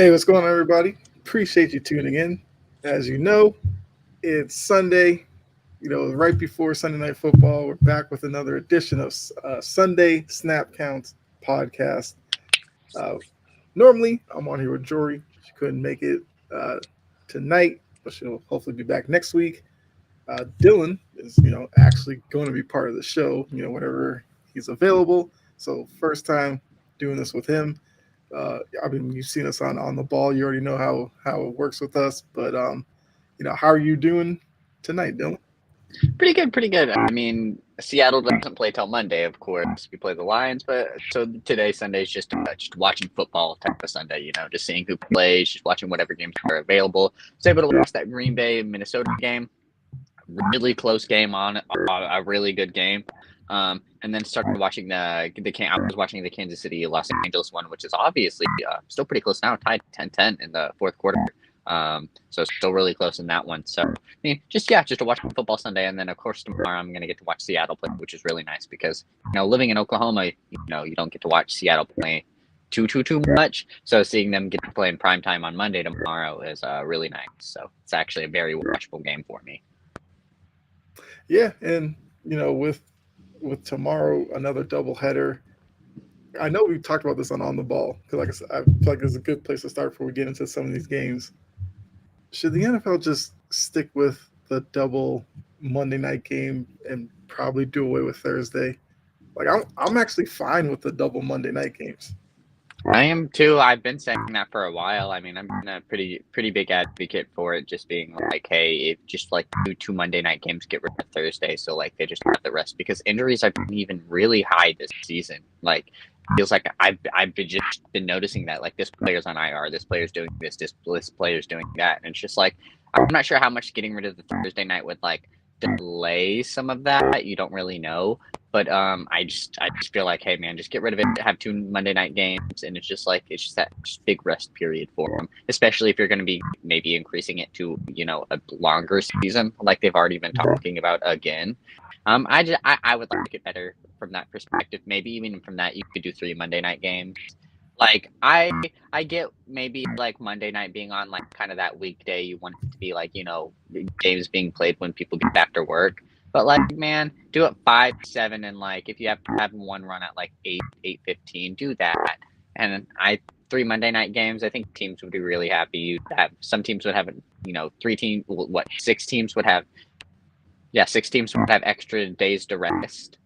Hey, what's going on, everybody? Appreciate you tuning in. As you know, it's Sunday. Right before Sunday Night Football, we're back with another edition of Sunday Snap Counts podcast. Uh, Normally, I'm on here with Jory. She couldn't make it tonight, but she'll hopefully be back next week. Dylan is, actually going to be part of the show, whenever he's available. So, first time doing this with him. I mean, you've seen us on the ball. You already know how it works with us. But how are you doing tonight, Dylan? Pretty good, pretty good. I mean, Seattle doesn't play till Monday, of course. We play the Lions, but so today, Sunday is just watching football type of Sunday. Just seeing who plays, just watching whatever games are available. Was able to watch that Green Bay Minnesota game, really close game on a really good game. And then started watching I was watching the Kansas City Los Angeles one, which is obviously still pretty close now, tied 10-10 in the fourth quarter. So still really close in that one. So I mean, just to watch football Sunday, and then of course tomorrow I'm gonna get to watch Seattle play, which is really nice because living in Oklahoma, you don't get to watch Seattle play too much. So seeing them get to play in prime time on Monday tomorrow is really nice. So it's actually a very watchable game for me. Yeah, and with tomorrow another doubleheader. I know we talked about this on the ball because, like I said, I feel like it's a good place to start before we get into some of these games. Should the NFL just stick with the double Monday night game and probably do away with Thursday? Like I'm actually fine with the double Monday night games. I am too. I've been saying that for a while. I mean, I'm a pretty big advocate for it just being like, hey, if just like two Monday night games, get rid of Thursday, so like they just have the rest because injuries have been even really high this season. Like feels like I've just been noticing that like this player's on IR, this player's doing this player's doing that, and it's just like I'm not sure how much getting rid of the Thursday night would like delay some of that. You don't really know. But I just feel like, hey man, just get rid of it. Have two Monday night games, and it's just that just big rest period for them. Especially if you're going to be maybe increasing it to a longer season, like they've already been talking about again. I would like it better from that perspective. Maybe even from that, you could do three Monday night games. Like I get maybe like Monday night being on like kind of that weekday. You want it to be like games being played when people get after work. But like, man, do it 5-7, and like if you have to have one run at like 8-15, do that. And three Monday night games, I think teams would be really happy. You'd have some teams would have three teams. What 6 teams would have? Yeah, 6 teams would have extra days to rest.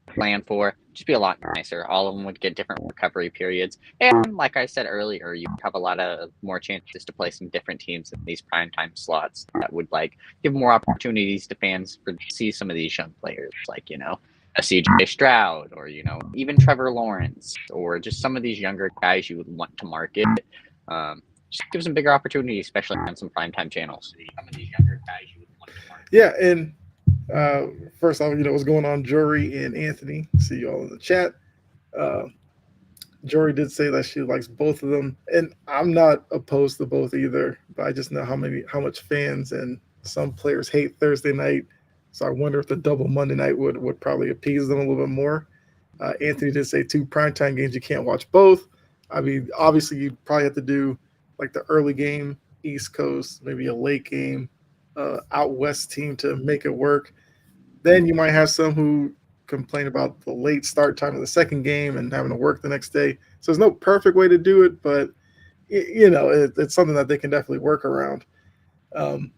Plan for. Just be a lot nicer. All of them would get different recovery periods, and like I said earlier, you have a lot of more chances to play some different teams in these primetime slots that would like give more opportunities to fans for see some of these young players, like a CJ Stroud or even Trevor Lawrence or just some of these younger guys you would want to market. Just gives them bigger opportunities, especially on some primetime channels. Some of these younger guys you would want to market. Yeah, and first off, what's going on, Jory and Anthony? See you all in the chat. Uh, Jory did say that she likes both of them, and I'm not opposed to both either. But I just know how much fans and some players hate Thursday night. So I wonder if the double Monday night would probably appease them a little bit more. Anthony did say two primetime games you can't watch both. I mean, obviously you'd probably have to do like the early game, East Coast, maybe a late game, out west team to make it work. Then you might have some who complain about the late start time of the second game and having to work the next day. So there's no perfect way to do it, but it's something that they can definitely work around. Um,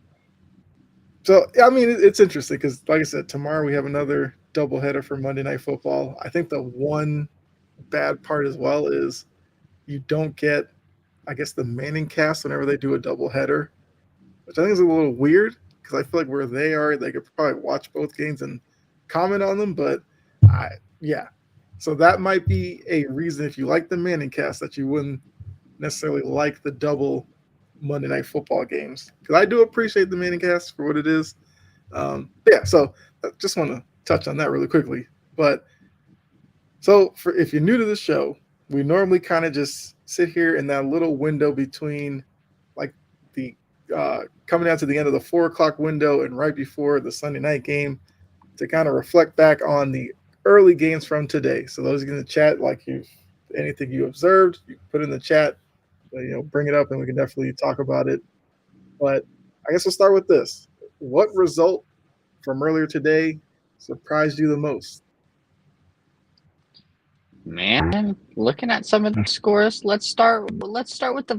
so I mean, it's interesting because, like I said, tomorrow we have another doubleheader for Monday Night Football. I think the one bad part as well is you don't get, I guess, the Manning cast whenever they do a doubleheader, which I think is a little weird because I feel like where they are, they could probably watch both games and comment on them. But yeah, so that might be a reason if you like the Manning cast that you wouldn't necessarily like the double Monday Night Football games because I do appreciate the Manning cast for what it is. Yeah, so I just want to touch on that really quickly. But so if you're new to the show, we normally kind of just sit here in that little window between like the coming down to the end of the 4 o'clock window and right before the Sunday night game to kind of reflect back on the early games from today. So those in the chat, like anything you observed, you put in the chat. bring it up and we can definitely talk about it. But I guess we'll start with this. What result from earlier today surprised you the most? Man, looking at some of the scores, let's start with the let's start with the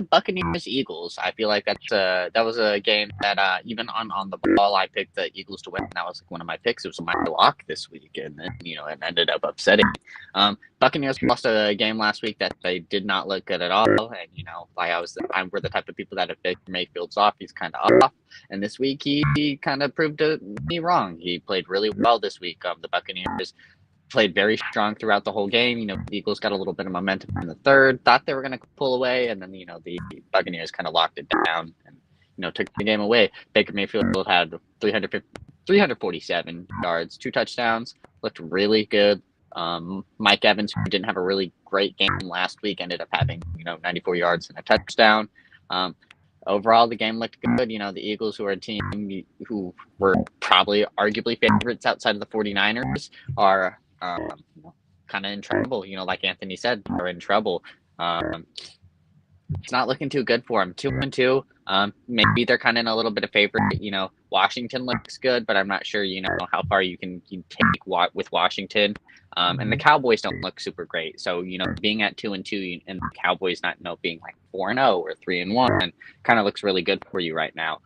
Buccaneers Eagles. I feel like that was a game that even on the ball I picked the Eagles to win. That was like one of my picks. It was my lock this week, and then it ended up upsetting. Buccaneers lost a game last week that they did not look good at all, and we're the type of people that if Baker Mayfield's off, he's kind of off. And this week he kind of proved me wrong. He played really well this week. The Buccaneers played very strong throughout the whole game. The Eagles got a little bit of momentum in the third, thought they were going to pull away, and then the Buccaneers kind of locked it down and took the game away. Baker Mayfield had 347 yards, 2 touchdowns, looked really good. Mike Evans, who didn't have a really great game last week, ended up having 94 yards and a touchdown. Overall, the game looked good. The Eagles, who are a team who were probably arguably favorites outside of the 49ers, are kind of in trouble. Like Anthony said, they're in trouble. It's not looking too good for them. 2-2. Maybe they're kind of in a little bit of favor. Washington looks good, but I'm not sure. How far you can take with Washington. And the Cowboys don't look super great. So being at 2-2 and the Cowboys not being like 4-0 or 3-1 kind of looks really good for you right now.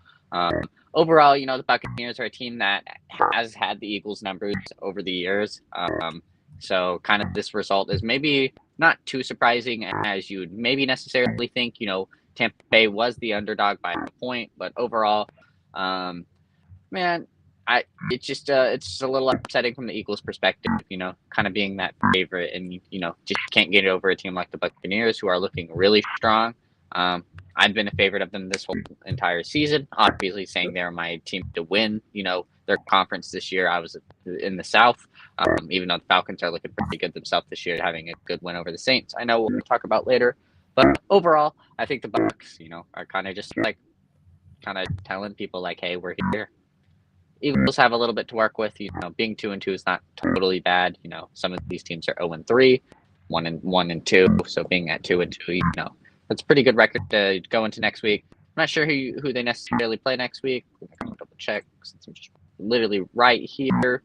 Overall, the Buccaneers are a team that has had the Eagles' numbers over the years. So kind of this result is maybe not too surprising as you'd maybe necessarily think. Tampa Bay was the underdog by a point, but overall, man, it's just a little upsetting from the Eagles' perspective. Kind of being that favorite and just can't get it over a team like the Buccaneers, who are looking really strong. I've been a favorite of them this whole entire season. Obviously, saying they're my team to win, their conference this year. I was in the South, even though the Falcons are looking pretty good themselves this year, having a good win over the Saints. I know we'll talk about later, but overall, I think the Bucs, are kind of just like kind of telling people like, "Hey, we're here." Eagles have a little bit to work with. Being 2-2 is not totally bad. Some of these teams are 0-3, 1-2. So being at 2-2, that's a pretty good record to go into next week. I'm not sure who they necessarily play next week. I'm gonna double check since I'm just literally right here.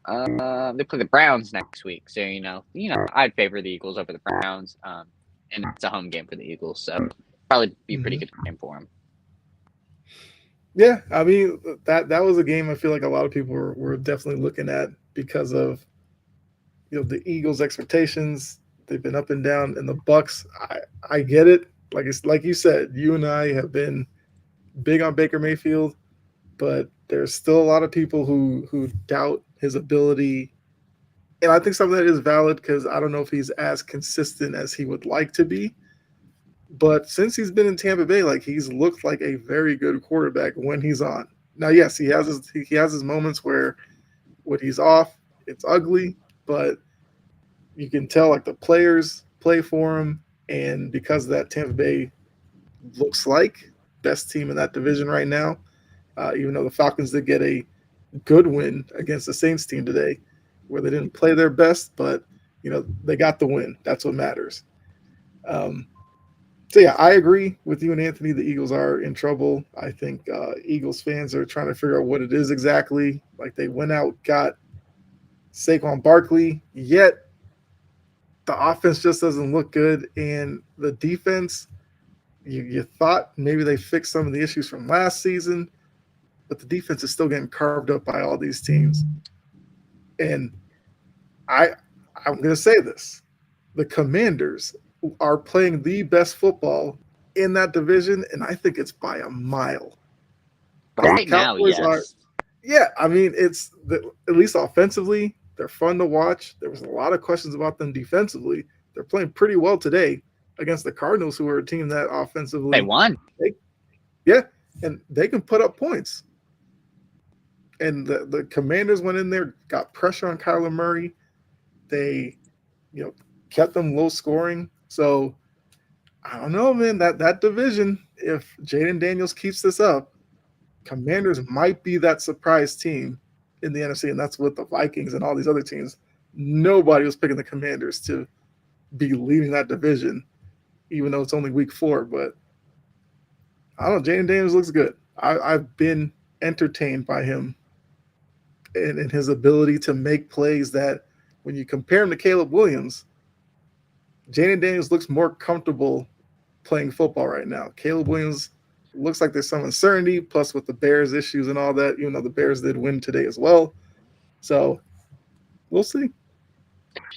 They play the Browns next week, so I'd favor the Eagles over the Browns. And it's a home game for the Eagles, so probably be a pretty good game for them. Yeah, I mean that was a game I feel like a lot of people were definitely looking at because of the Eagles' expectations. They've been up and down, and the Bucs. I get it. Like you said, you and I have been big on Baker Mayfield, but there's still a lot of people who doubt his ability, and I think some of that is valid because I don't know if he's as consistent as he would like to be. But since he's been in Tampa Bay, he's looked like a very good quarterback when he's on. Now, yes, he has his moments where when he's off, it's ugly, but you can tell the players play for him, and because of that, Tampa Bay looks like best team in that division right now. Even though the Falcons did get a good win against the Saints team today, where they didn't play their best, but they got the win. That's what matters. So yeah, I agree with you and Anthony. The Eagles are in trouble. I think Eagles fans are trying to figure out what it is exactly. They went out, got Saquon Barkley, yet the offense just doesn't look good, and the defense. You thought maybe they fixed some of the issues from last season, but the defense is still getting carved up by all these teams. And I'm going to say this: the Commanders are playing the best football in that division, and I think it's by a mile. Right now, yes. Yeah, I mean, at least offensively, they're fun to watch. There was a lot of questions about them defensively. They're playing pretty well today against the Cardinals, who are a team that offensively they won. And they can put up points. And the Commanders went in there, got pressure on Kyler Murray. They, kept them low scoring. So I don't know, man. That division, if Jaden Daniels keeps this up, Commanders might be that surprise team in the NFC, and that's with the Vikings and all these other teams. Nobody was picking the Commanders to be leading that division. even though it's only week 4. But I don't know. Jaden Daniels looks good. I've been entertained by him and his ability to make plays that when you compare him to Caleb Williams, Jaden Daniels looks more comfortable playing football right now. Caleb Williams looks like there's some uncertainty, plus with the Bears issues and all that, even though the Bears did win today as well. So we'll see.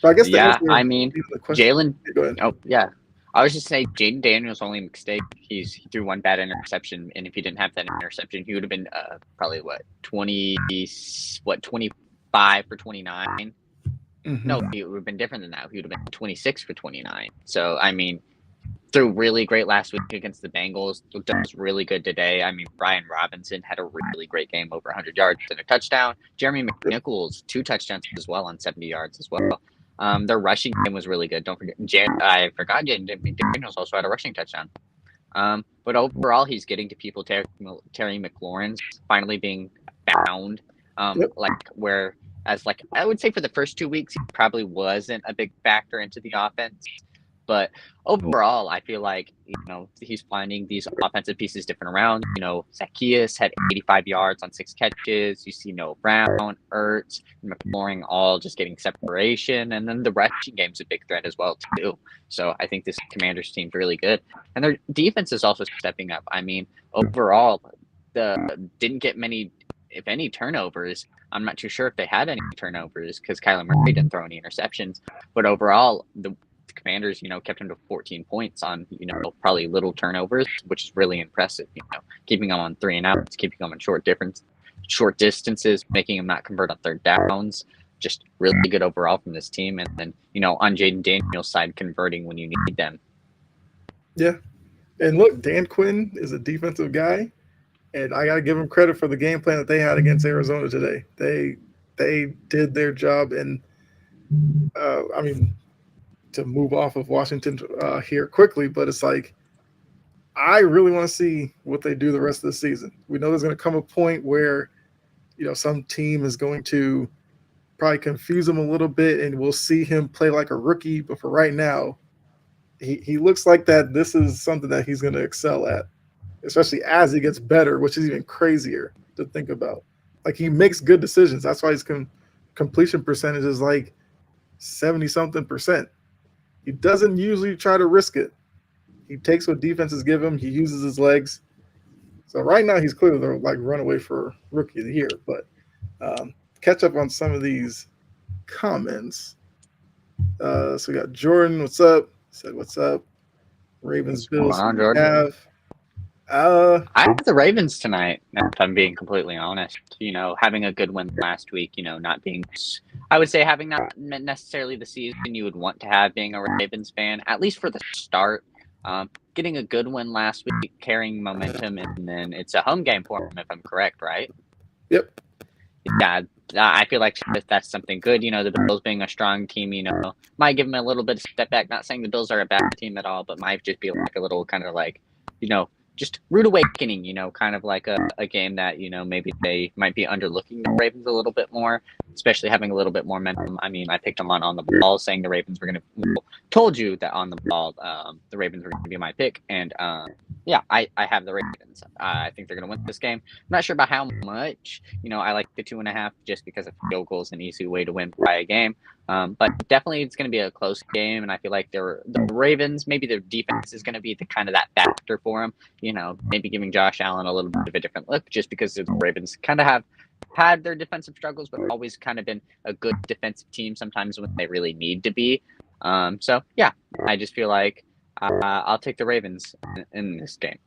But I guess I mean, the question. Jalen. Go ahead. Oh yeah, I was just saying Jaden Daniels' only mistake. He threw one bad interception, and if he didn't have that interception, he would have been probably 25 for 29. Mm-hmm. No, he would have been different than that. He would have been 26 for 29. So I mean, threw really great last week against the Bengals. Does really good today. I mean, Brian Robinson had a really great game, over 100 yards and a touchdown. Jeremy McNichols, 2 touchdowns as well on 70 yards as well. Their rushing game was really good. Don't forget, I forgot Daniels also had a rushing touchdown. But overall, he's getting to people. Terry McLaurin's finally being found. Whereas I would say for the first 2 weeks, he probably wasn't a big factor into the offense. But overall, I feel like, he's finding these offensive pieces different around. Zacchaeus had 85 yards on 6 catches. You see Noah Brown, Ertz, and McLaurin all just getting separation. And then the rushing game's a big threat as well, too. So I think this Commanders team's really good. And their defense is also stepping up. I mean, overall, didn't get many, if any, turnovers. I'm not too sure if they had any turnovers because Kyler Murray didn't throw any interceptions. But overall, the Commanders, kept him to 14 points on, probably little turnovers, which is really impressive. Keeping them on 3 and outs, keeping them in short distances, making them not convert on third downs. Just really good overall from this team. And then, on Jaden Daniels' side, converting when you need them. Yeah. And look, Dan Quinn is a defensive guy, and I got to give him credit for the game plan that they had against Arizona today. They did their job, and to move off of Washington here quickly, but it's like I really want to see what they do the rest of the season. We know there's going to come a point where, some team is going to probably confuse him a little bit, and we'll see him play like a rookie. But for right now, he looks like that this is something that he's going to excel at, especially as he gets better, which is even crazier to think about. Like, he makes good decisions. That's why his completion percentage is like 70-something%. He doesn't usually try to risk it. He takes what defenses give him. He uses his legs. So right now he's clearly the runaway for Rookie of the Year. But catch up on some of these comments. So we got Jordan. What's up? Said what's up. Ravens Bills. I have the Ravens tonight, if I'm being completely honest. Having a good win last week, not being, I would say, having not necessarily the season you would want to have being a Ravens fan, at least for the start. Getting a good win last week, carrying momentum, and then it's a home game for them, if I'm correct, right? Yep. Yeah, I feel like that's something good. The Bills being a strong team, might give them a little bit of step back. Not saying the Bills are a bad team at all, but might just be like a little kind of like, just rude awakening, kind of like a game that, maybe they might be underlooking the Ravens a little bit more, especially having a little bit more momentum. I mean, I picked them on the ball, saying the Ravens were going to, told you that on the ball, the Ravens were going to be my pick. And I have the Ravens. I think they're going to win this game. I'm not sure about how much. I like the 2.5 just because of field goals, an easy way to win by a game. But definitely it's going to be a close game, and I feel like the Ravens, maybe their defense is going to be the kind of that factor for them. Maybe giving Josh Allen a little bit of a different look, just because the Ravens kind of have had their defensive struggles, but always kind of been a good defensive team sometimes when they really need to be. So yeah, I just feel like I'll take the Ravens in this game.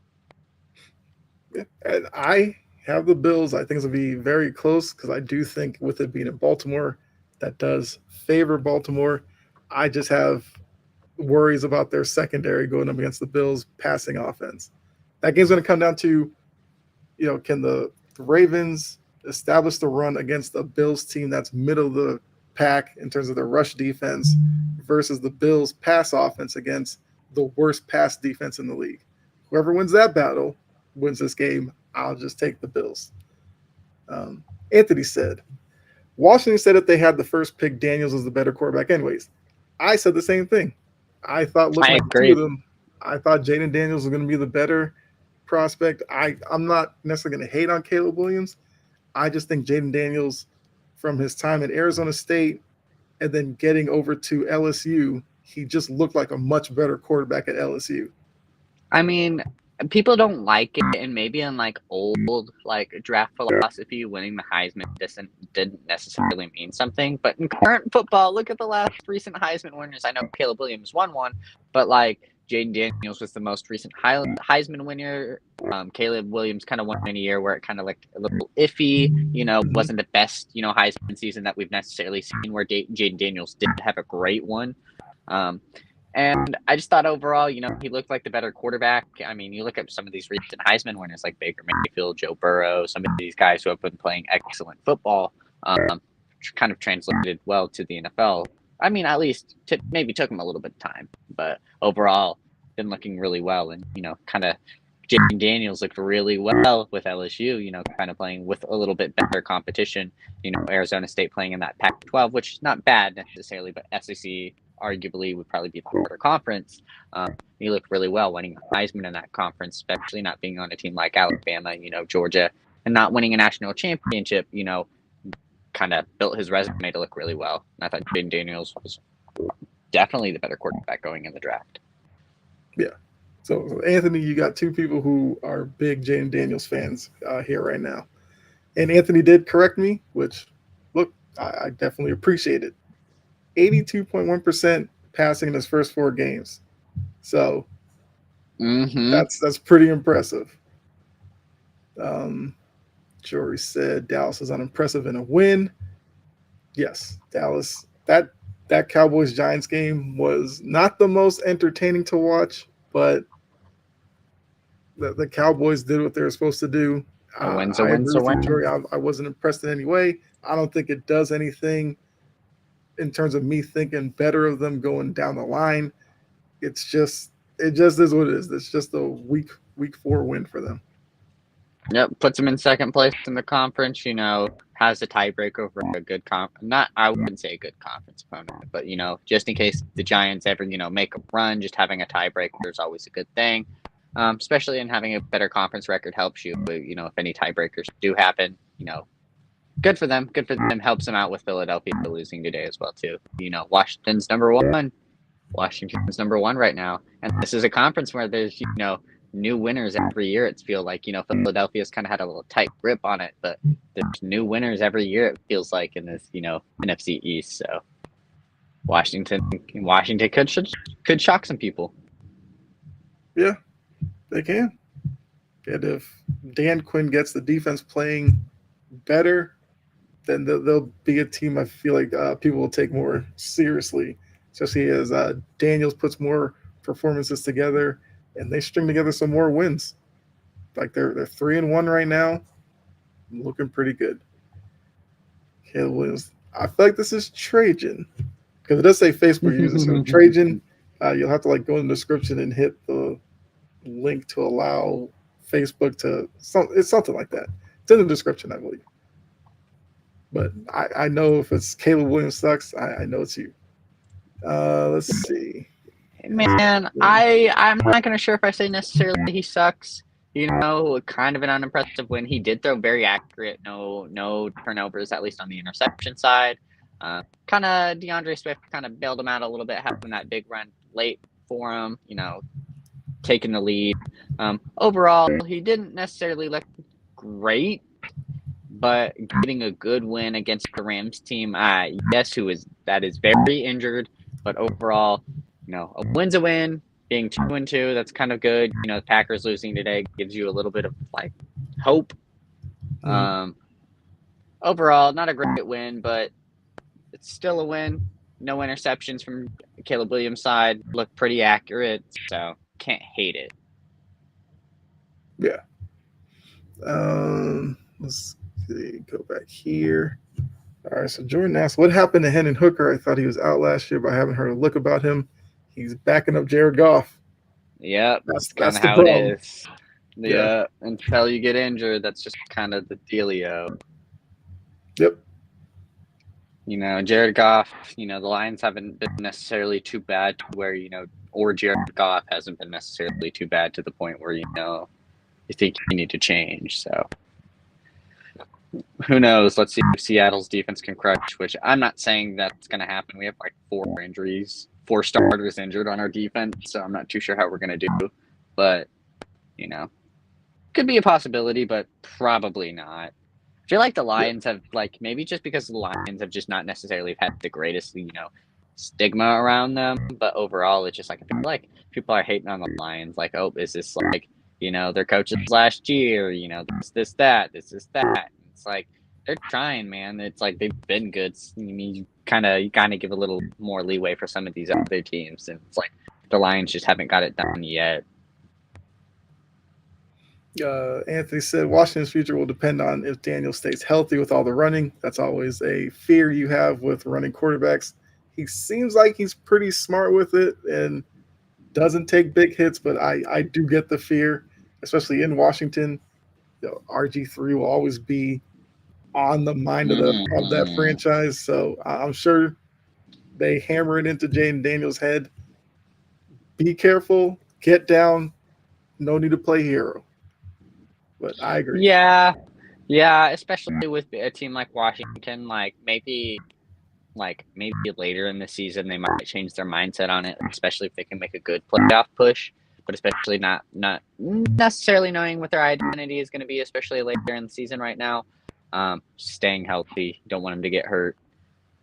Yeah, and I have the Bills. I think it's going to be very close because I do think with it being in Baltimore, that does favor Baltimore. I just have worries about their secondary going up against the Bills' passing offense. That game's going to come down to, can the Ravens establish the run against the Bills team that's middle of the pack in terms of their rush defense versus the Bills' pass offense against the worst pass defense in the league. Whoever wins that battle wins this game. I'll just take the Bills. Anthony said, Washington said if they had the first pick, Daniels was the better quarterback anyways. I said the same thing. I thought looking at the two of them, I thought Jaden Daniels was going to be the better prospect. I'm not necessarily going to hate on Caleb Williams. I just think Jaden Daniels, from his time at Arizona State and then getting over to LSU, he just looked like a much better quarterback at LSU. I mean, people don't like it, and maybe in like old like draft philosophy, winning the Heisman didn't necessarily mean something. But in current football, look at the last recent Heisman winners. I know Caleb Williams won one, but like Jaden Daniels was the most recent Heisman winner. Caleb Williams kind of won in a year where it kind of looked a little iffy. Wasn't the best Heisman season that we've necessarily seen. Where Jaden Daniels did have a great one. And I just thought overall, he looked like the better quarterback. I mean, you look at some of these recent Heisman winners like Baker Mayfield, Joe Burrow, some of these guys who have been playing excellent football, kind of translated well to the NFL. I mean, at least maybe took them a little bit of time, but overall, been looking really well. And, kind of Jaden Daniels looked really well with LSU, kind of playing with a little bit better competition. Arizona State playing in that Pac-12, which is not bad necessarily, but SEC arguably would probably be the harder conference. He looked really well winning the Heisman in that conference, especially not being on a team like Alabama, Georgia, and not winning a national championship, kind of built his resume to look really well. And I thought Jaden Daniels was definitely the better quarterback going in the draft. Yeah. So Anthony, you got two people who are big Jaden Daniels fans here right now. And Anthony did correct me, which, look, I definitely appreciate it. 82.1% passing in his first 4 games. So that's pretty impressive. Jory said Dallas is unimpressive in a win. Yes, Dallas. That Cowboys-Giants game was not the most entertaining to watch, but the Cowboys did what they were supposed to do. A win's a win. Jory, I wasn't impressed in any way. I don't think it does anything in terms of me thinking better of them going down the line. It just is what it is. It's just a week 4 win for them. Yep, puts them in second place in the conference, has a tiebreaker over a good I wouldn't say a good conference opponent, but just in case the Giants ever, make a run, just having a tiebreaker is always a good thing. Especially in having a better conference record helps you, but if any tiebreakers do happen, good for them. Good for them. Helps them out with Philadelphia losing today as well, too. Washington's number 1. Washington's number 1 right now. And this is a conference where there's, new winners every year. It feels like, Philadelphia's kind of had a little tight grip on it, but there's new winners every year, it feels like, in this, NFC East. So Washington could shock some people. Yeah, they can. And if Dan Quinn gets the defense playing better, then they'll be a team I feel like people will take more seriously, especially as Daniels puts more performances together and they string together some more wins. Like they're 3-1 right now, looking pretty good. Caleb Williams. I feel like this is Trajan because it does say Facebook user. So Trajan, you'll have to go in the description and hit the link to allow Facebook to. It's something like that. It's in the description, I believe. But I know if it's Caleb Williams sucks, I know it's you. Let's see. Man, I'm not gonna sure if I say necessarily he sucks. Kind of an unimpressive win. He did throw very accurate, no turnovers, at least on the interception side. Kind of DeAndre Swift kind of bailed him out a little bit, having that big run late for him. Taking the lead. Overall, he didn't necessarily look great, but getting a good win against the Rams team, yes, that is very injured, but overall, a win's a win. Being 2-2, that's kind of good. The Packers losing today gives you a little bit of hope. Overall, not a great win, but it's still a win. No interceptions from Caleb Williams' side. Looked pretty accurate, so can't hate it. Yeah. Let's see. Go back here. All right. So Jordan asked, "What happened to Hendon Hooker? I thought he was out last year, but I haven't heard a look about him. He's backing up Jared Goff." Yep, that's kind of how it is. Yeah, until you get injured, that's just kind of the dealio. Yep. Jared Goff, the Lions haven't been necessarily too bad to where, or Jared Goff hasn't been necessarily too bad to the point where you think you need to change. So who knows? Let's see if Seattle's defense can crush, which I'm not saying that's going to happen. We have like 4 starters injured on our defense, so I'm not too sure how we're going to do. But, could be a possibility, but probably not. I feel like the Lions have, maybe just because the Lions have just not necessarily had the greatest, stigma around them, but overall, it's just I feel like people are hating on the Lions. Like, oh, is this their coaches last year, this, that. It's like, they're trying, man. It's like they've been good. You kind of give a little more leeway for some of these other teams, and it's like the Lions just haven't got it done yet. Anthony said Washington's future will depend on if Daniel stays healthy with all the running. That's always a fear you have with running quarterbacks. He seems like he's pretty smart with it and doesn't take big hits, but I do get the fear, especially in Washington. RG3 will always be on the mind of that franchise. So I'm sure they hammer it into Jayden Daniels' head. Be careful, get down, no need to play hero. But I agree. Yeah, especially with a team like Washington, maybe later in the season they might change their mindset on it, especially if they can make a good playoff push. But especially not necessarily knowing what their identity is going to be, especially later in the season right now. Staying healthy, don't want them to get hurt.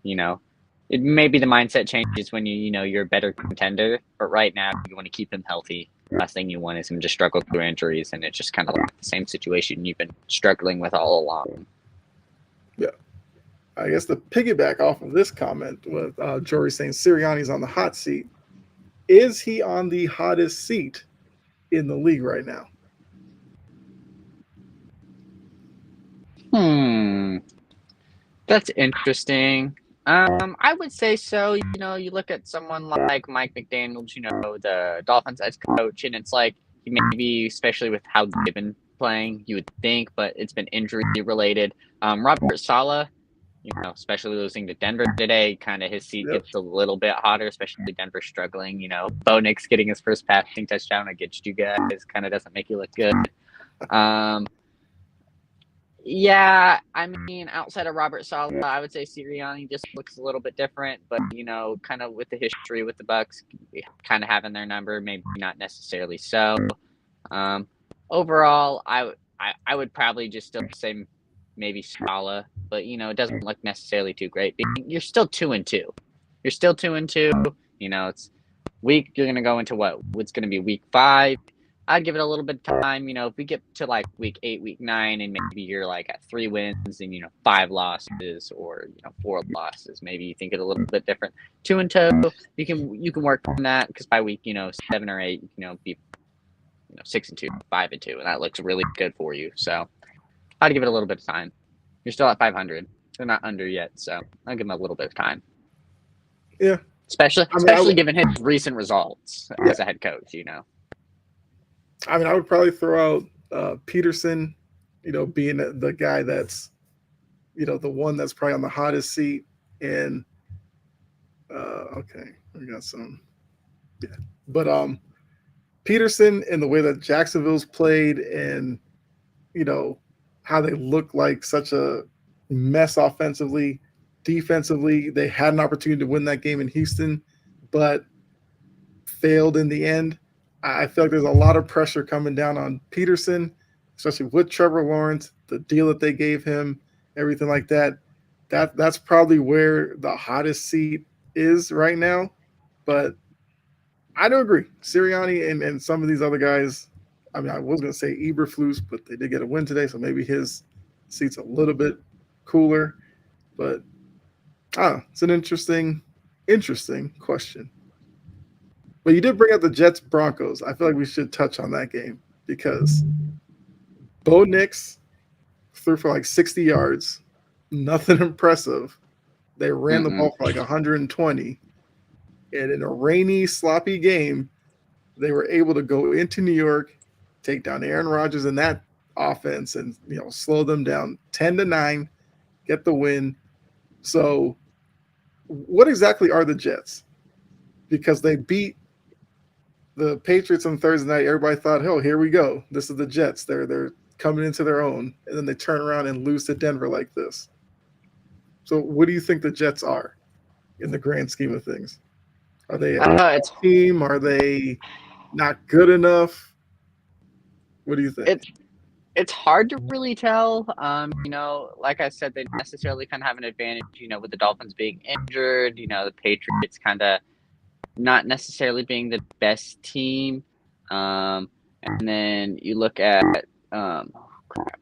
It maybe the mindset changes when you're a better contender, but right now you want to keep him healthy. Last thing you want is him to struggle through injuries, and it's just kind of like the same situation you've been struggling with all along. Yeah. I guess the piggyback off of this comment with Jory saying Sirianni's on the hot seat. Is he on the hottest seat in the league right now? That's interesting. I would say so. You look at someone like Mike McDaniels, the Dolphins head coach, and it's like maybe, especially with how they've been playing, you would think, but it's been injury related. Robert Saleh, especially losing to Denver today, kind of his seat gets a little bit hotter, especially Denver struggling. Bo Nix getting his first passing touchdown against you guys kind of doesn't make you look good. Yeah, outside of Robert Saleh, I would say Sirianni just looks a little bit different, but kind of with the history with the Bucs, kind of having their number, maybe not necessarily so. Overall, I would probably just still say maybe Saleh, but it doesn't look necessarily too great. You're still 2-2. You're still 2-2. It's week. You're gonna go into what's gonna be week 5. I'd give it a little bit of time. If we get to week 8, week 9, and maybe you're at 3 wins and 5 losses or 4 losses, maybe you think it a little bit different. 2-2, you can work on that, because by week 7 or 8, be 6-2, 5-2, and that looks really good for you. So I'd give it a little bit of time. You're still at 500. They're not under yet, so I'll give them a little bit of time. Yeah, especially given his recent results as a head coach. I would probably throw out Peterson, being the guy that's, the one that's probably on the hottest seat. And okay, we got some, yeah. But Peterson and the way that Jacksonville's played, and how they look like such a mess offensively, defensively, they had an opportunity to win that game in Houston, but failed in the end. I feel like there's a lot of pressure coming down on Peterson, especially with Trevor Lawrence, the deal that they gave him, everything like that. That's probably where the hottest seat is right now. But I do agree. Sirianni and some of these other guys, I was going to say Eberflus, but they did get a win today, so maybe his seat's a little bit cooler. But it's an interesting question. But you did bring up the Jets-Broncos. I feel like we should touch on that game, because Bo Nix threw for 60 yards. Nothing impressive. They ran the ball for 120. And in a rainy, sloppy game, they were able to go into New York, take down Aaron Rodgers in that offense, and slow them down 10-9, get the win. So what exactly are the Jets? Because they beat the Patriots on Thursday night, everybody thought, "Oh, here we go. This is the Jets. They're coming into their own," and then they turn around and lose to Denver like this. So, what do you think the Jets are in the grand scheme of things? Are they I don't know. a team? Are they not good enough? What do you think? It's hard to really tell. Like I said, they necessarily kind of have an advantage. With the Dolphins being injured, the Patriots kind of not necessarily being the best team. And then you look at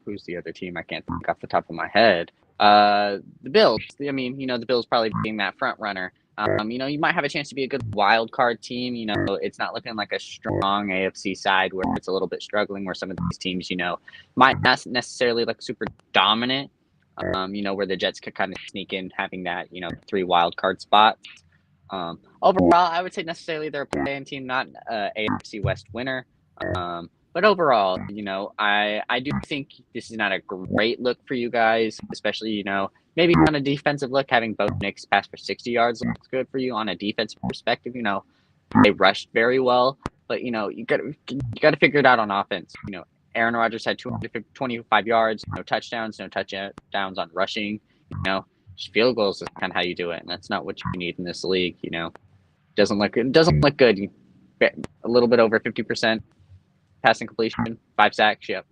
who's the other team? I can't think off the top of my head. The Bills. I mean, the Bills probably being that front runner. You might have a chance to be a good wild card team. It's not looking like a strong AFC side where it's a little bit struggling, where some of these teams, might not necessarily look super dominant. Where the Jets could kind of sneak in having that, 3 wild card spots. Overall, I would say necessarily they're a play-in team, not AFC West winner. But overall, I do think this is not a great look for you guys, especially, maybe on a defensive look, having Bo Nix pass for 60 yards looks good for you on a defensive perspective. They rushed very well, but, you got to figure it out on offense. Aaron Rodgers had 225 yards, no touchdowns on rushing. Field goals is kind of how you do it, and that's not what you need in this league. Doesn't look good. You a little bit over 50% passing completion, 5 sacks. Yep.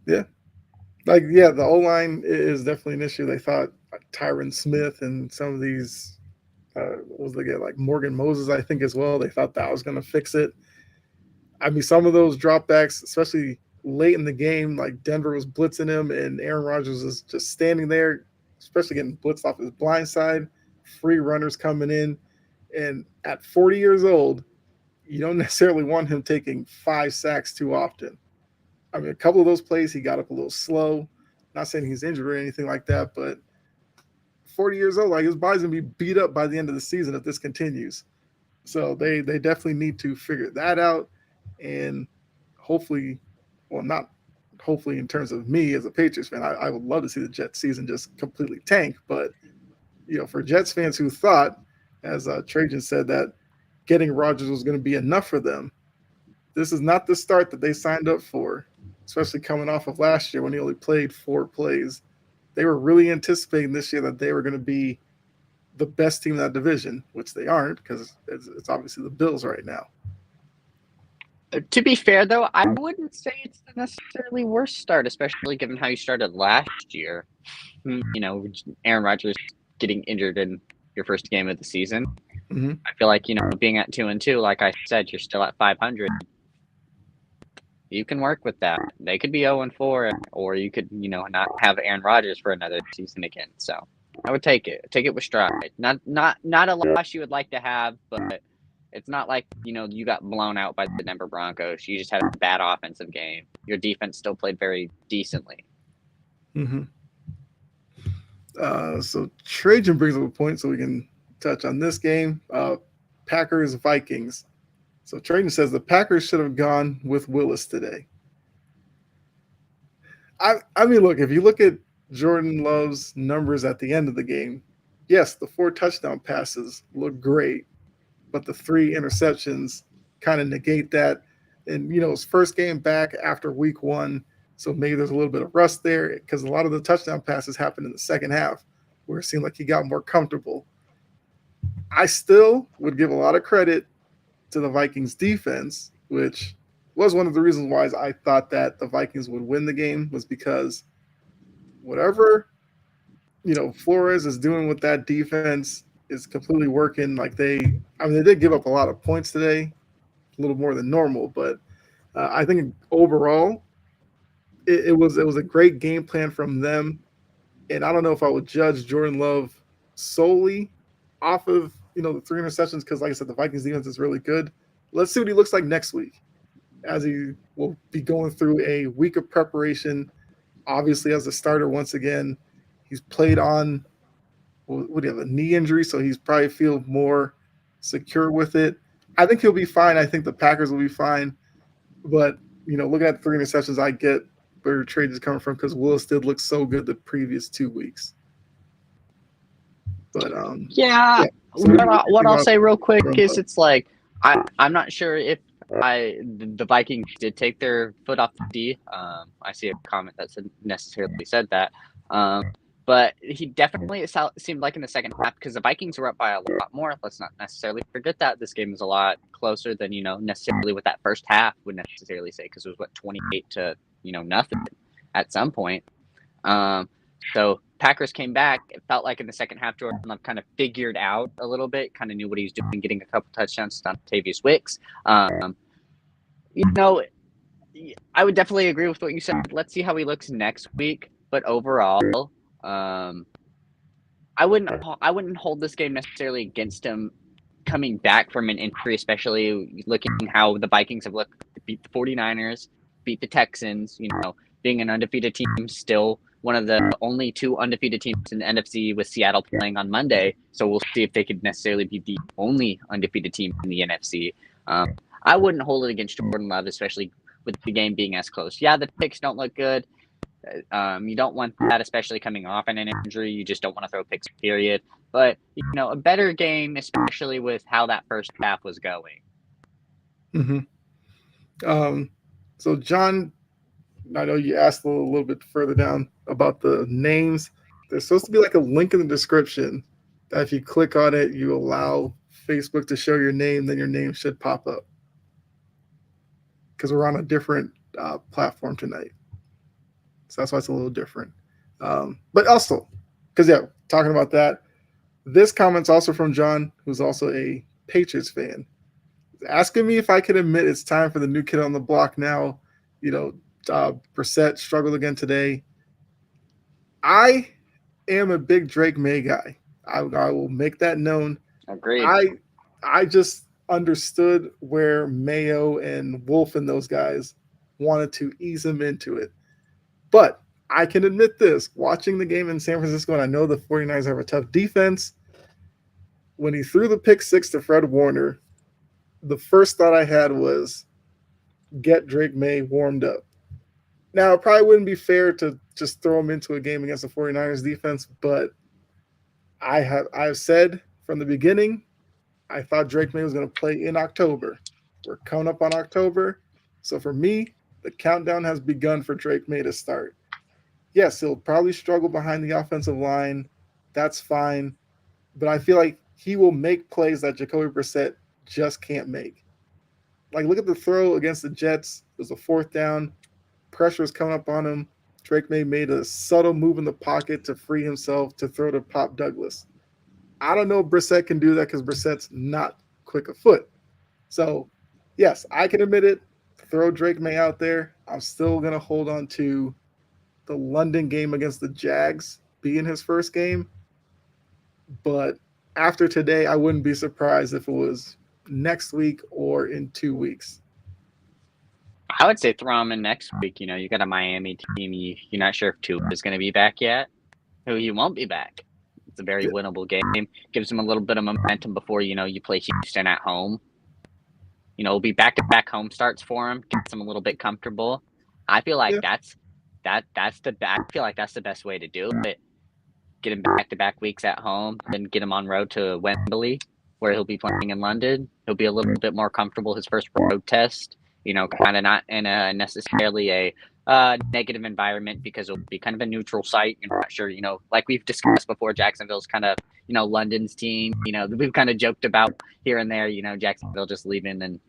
Yeah, the O line is definitely an issue. They thought Tyron Smith and some of these what was they get, like Morgan Moses, I think, as well. They thought that was going to fix it. I mean, some of those dropbacks, especially late in the game, like Denver was blitzing him and Aaron Rodgers was just standing there, especially getting blitzed off his blind side, free runners coming in. And at 40 years old, you don't necessarily want him taking 5 sacks too often. I mean, a couple of those plays, he got up a little slow. Not saying he's injured or anything like that, but 40 years old, like his body's going to be beat up by the end of the season if this continues. So they definitely need to figure that out. And hopefully, well, not hopefully in terms of me as a Patriots fan, I would love to see the Jets season just completely tank. But, for Jets fans who thought, as Trajan said, that getting Rodgers was going to be enough for them, this is not the start that they signed up for, especially coming off of last year when he only played 4 plays. They were really anticipating this year that they were going to be the best team in that division, which they aren't because it's obviously the Bills right now. To be fair, though, I wouldn't say it's the necessarily worst start, especially given how you started last year. Aaron Rodgers getting injured in your first game of the season. Mm-hmm. I feel like, being at 2-2, like I said, you're still at 500. You can work with that. They could be 0-4, or you could, not have Aaron Rodgers for another season again. So I would take it. Take it with stride. Not a loss you would like to have, but it's not like, you got blown out by the Denver Broncos. You just had a bad offensive game. Your defense still played very decently. Mm-hmm. So Trajan brings up a point so we can touch on this game. Packers-Vikings. So Trajan says the Packers should have gone with Willis today. I mean, look, if you look at Jordan Love's numbers at the end of the game, yes, the 4 touchdown passes look great, but the 3 interceptions kind of negate that. And, his first game back after week 1, so maybe there's a little bit of rust there because a lot of the touchdown passes happened in the second half where it seemed like he got more comfortable. I still would give a lot of credit to the Vikings defense, which was one of the reasons why I thought that the Vikings would win the game, was because whatever, Flores is doing with that defense is completely working. Like they did give up a lot of points today, a little more than normal, but I think overall it was a great game plan from them. And I don't know if I would judge Jordan Love solely off of, the 3 interceptions because, like I said, the Vikings defense is really good. Let's see what he looks like next week as he will be going through a week of preparation, obviously as a starter once again. He's played on, what do you have, a knee injury, so he's probably feel more secure with it. I think he'll be fine. I think the Packers will be fine. But, looking at the 3 interceptions, I get where trade is coming from because Willis did look so good the previous 2 weeks. But Yeah. yeah. So What I'll say real quick from is it's like I'm not sure if the Vikings did take their foot off the D. I see a comment that necessarily said that. But he definitely seemed like in the second half because the Vikings were up by a lot more. Let's not necessarily forget that this game was a lot closer than necessarily what that first half would necessarily say because it was 28 to nothing at some point. So Packers came back. It felt like in the second half, Jordan Love kind of figured out a little bit, kind of knew what he was doing, getting a couple touchdowns to Tavius Wicks. I would definitely agree with what you said. Let's see how he looks next week. But overall, I wouldn't hold this game necessarily against him coming back from an injury, especially looking how the Vikings have looked to beat the 49ers, beat the Texans, being an undefeated team, still one of the only two undefeated teams in the NFC with Seattle playing on Monday. So we'll see if they could necessarily be the only undefeated team in the NFC. I wouldn't hold it against Jordan Love, especially with the game being as close. Yeah, the picks don't look good. You don't want that, especially coming off an injury. You just don't want to throw picks, period. But, a better game, especially with how that first half was going. Mm-hmm. So, John, I know you asked a little bit further down about the names. There's supposed to be like a link in the description that if you click on it, you allow Facebook to show your name, then your name should pop up. Because we're on a different platform tonight. So that's why it's a little different. But also, because, talking about that, this comment's also from John, who's also a Patriots fan. He's asking me if I can admit it's time for the new kid on the block now. Brissett struggled again today. I am a big Drake May guy. I will make that known. Agreed. I just understood where Mayo and Wolf and those guys wanted to ease him into it. But I can admit this, watching the game in San Francisco, and I know the 49ers have a tough defense, when he threw the pick six to Fred Warner, the first thought I had was get Drake May warmed up. Now, it probably wouldn't be fair to just throw him into a game against the 49ers defense, but I've said from the beginning, I thought Drake May was going to play in October. We're coming up on October. So for me, the countdown has begun for Drake May to start. Yes, he'll probably struggle behind the offensive line. That's fine. But I feel like he will make plays that Jacoby Brissett just can't make. Like, look at the throw against the Jets. It was a fourth down. Pressure was coming up on him. Drake May made a subtle move in the pocket to free himself to throw to Pop Douglas. I don't know if Brissett can do that because Brissett's not quick of foot. So, yes, I can admit it. Throw Drake May out there. I'm still going to hold on to the London game against the Jags being his first game. But after today, I wouldn't be surprised if it was next week or in 2 weeks. I would say throw him in next week. You got a Miami team. You're not sure if Tua is going to be back yet. He won't be back. It's a very winnable game. Gives him a little bit of momentum before, you play Houston at home. It'll be back-to-back home starts for him. Gets him a little bit comfortable. I feel like that's the best way to do it. Get him back-to-back weeks at home, then get him on road to Wembley, where he'll be playing in London. He'll be a little bit more comfortable his first road test. Kind of not in a necessarily a negative environment because it'll be kind of a neutral site. You're not sure, like we've discussed before, Jacksonville's kind of, London's team. We've kind of joked about here and there, Jacksonville just leaving and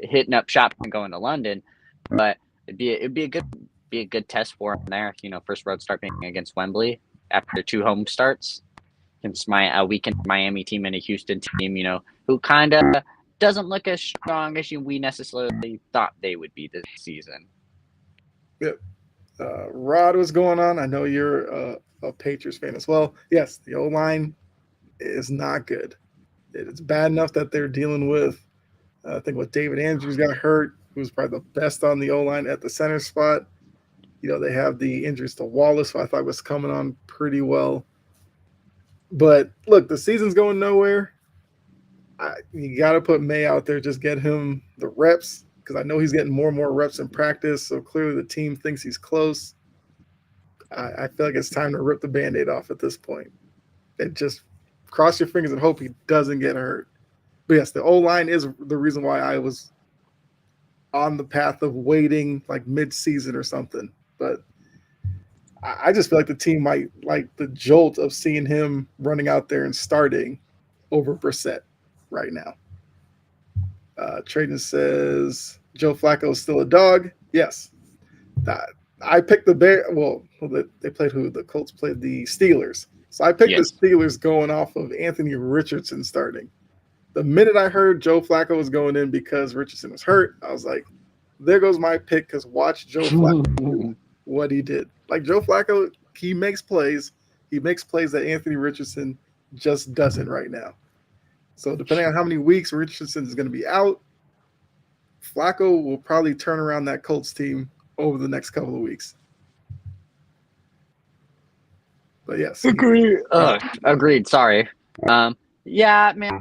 hitting up shop and going to London. But it'd be a good test for him there. First road start being against Wembley after 2 home starts against a weakened Miami team and a Houston team, who kind of doesn't look as strong as we necessarily thought they would be this season. Yep. Rod, what's going on? I know you're a Patriots fan as well. Yes, the O-line is not good. It's bad enough that they're dealing with, I think, what David Andrews got hurt, who's probably the best on the O-line at the center spot. They have the injuries to Wallace, who I thought was coming on pretty well. But look, the season's going nowhere. You got to put May out there, just get him the reps, because I know he's getting more and more reps in practice. So clearly the team thinks he's close. I feel like it's time to rip the Band-Aid off at this point. and just cross your fingers and hope he doesn't get hurt. But yes, the O-line is the reason why I was on the path of waiting like mid-season or something. But I just feel like the team might like the jolt of seeing him running out there and starting over Brissett right now. Traden says Joe Flacco is still a dog. Yes. I picked the Bear. Well, they played who? The Colts played the Steelers. So I picked the Steelers going off of Anthony Richardson starting. The minute I heard Joe Flacco was going in because Richardson was hurt, I was like, there goes my pick, because watch Joe Flacco do what he did. Like, Joe Flacco, he makes plays. He makes plays that Anthony Richardson just doesn't right now. So depending on how many weeks Richardson is going to be out, Flacco will probably turn around that Colts team over the next couple of weeks. But yes. Agreed. Sorry. Yeah, man,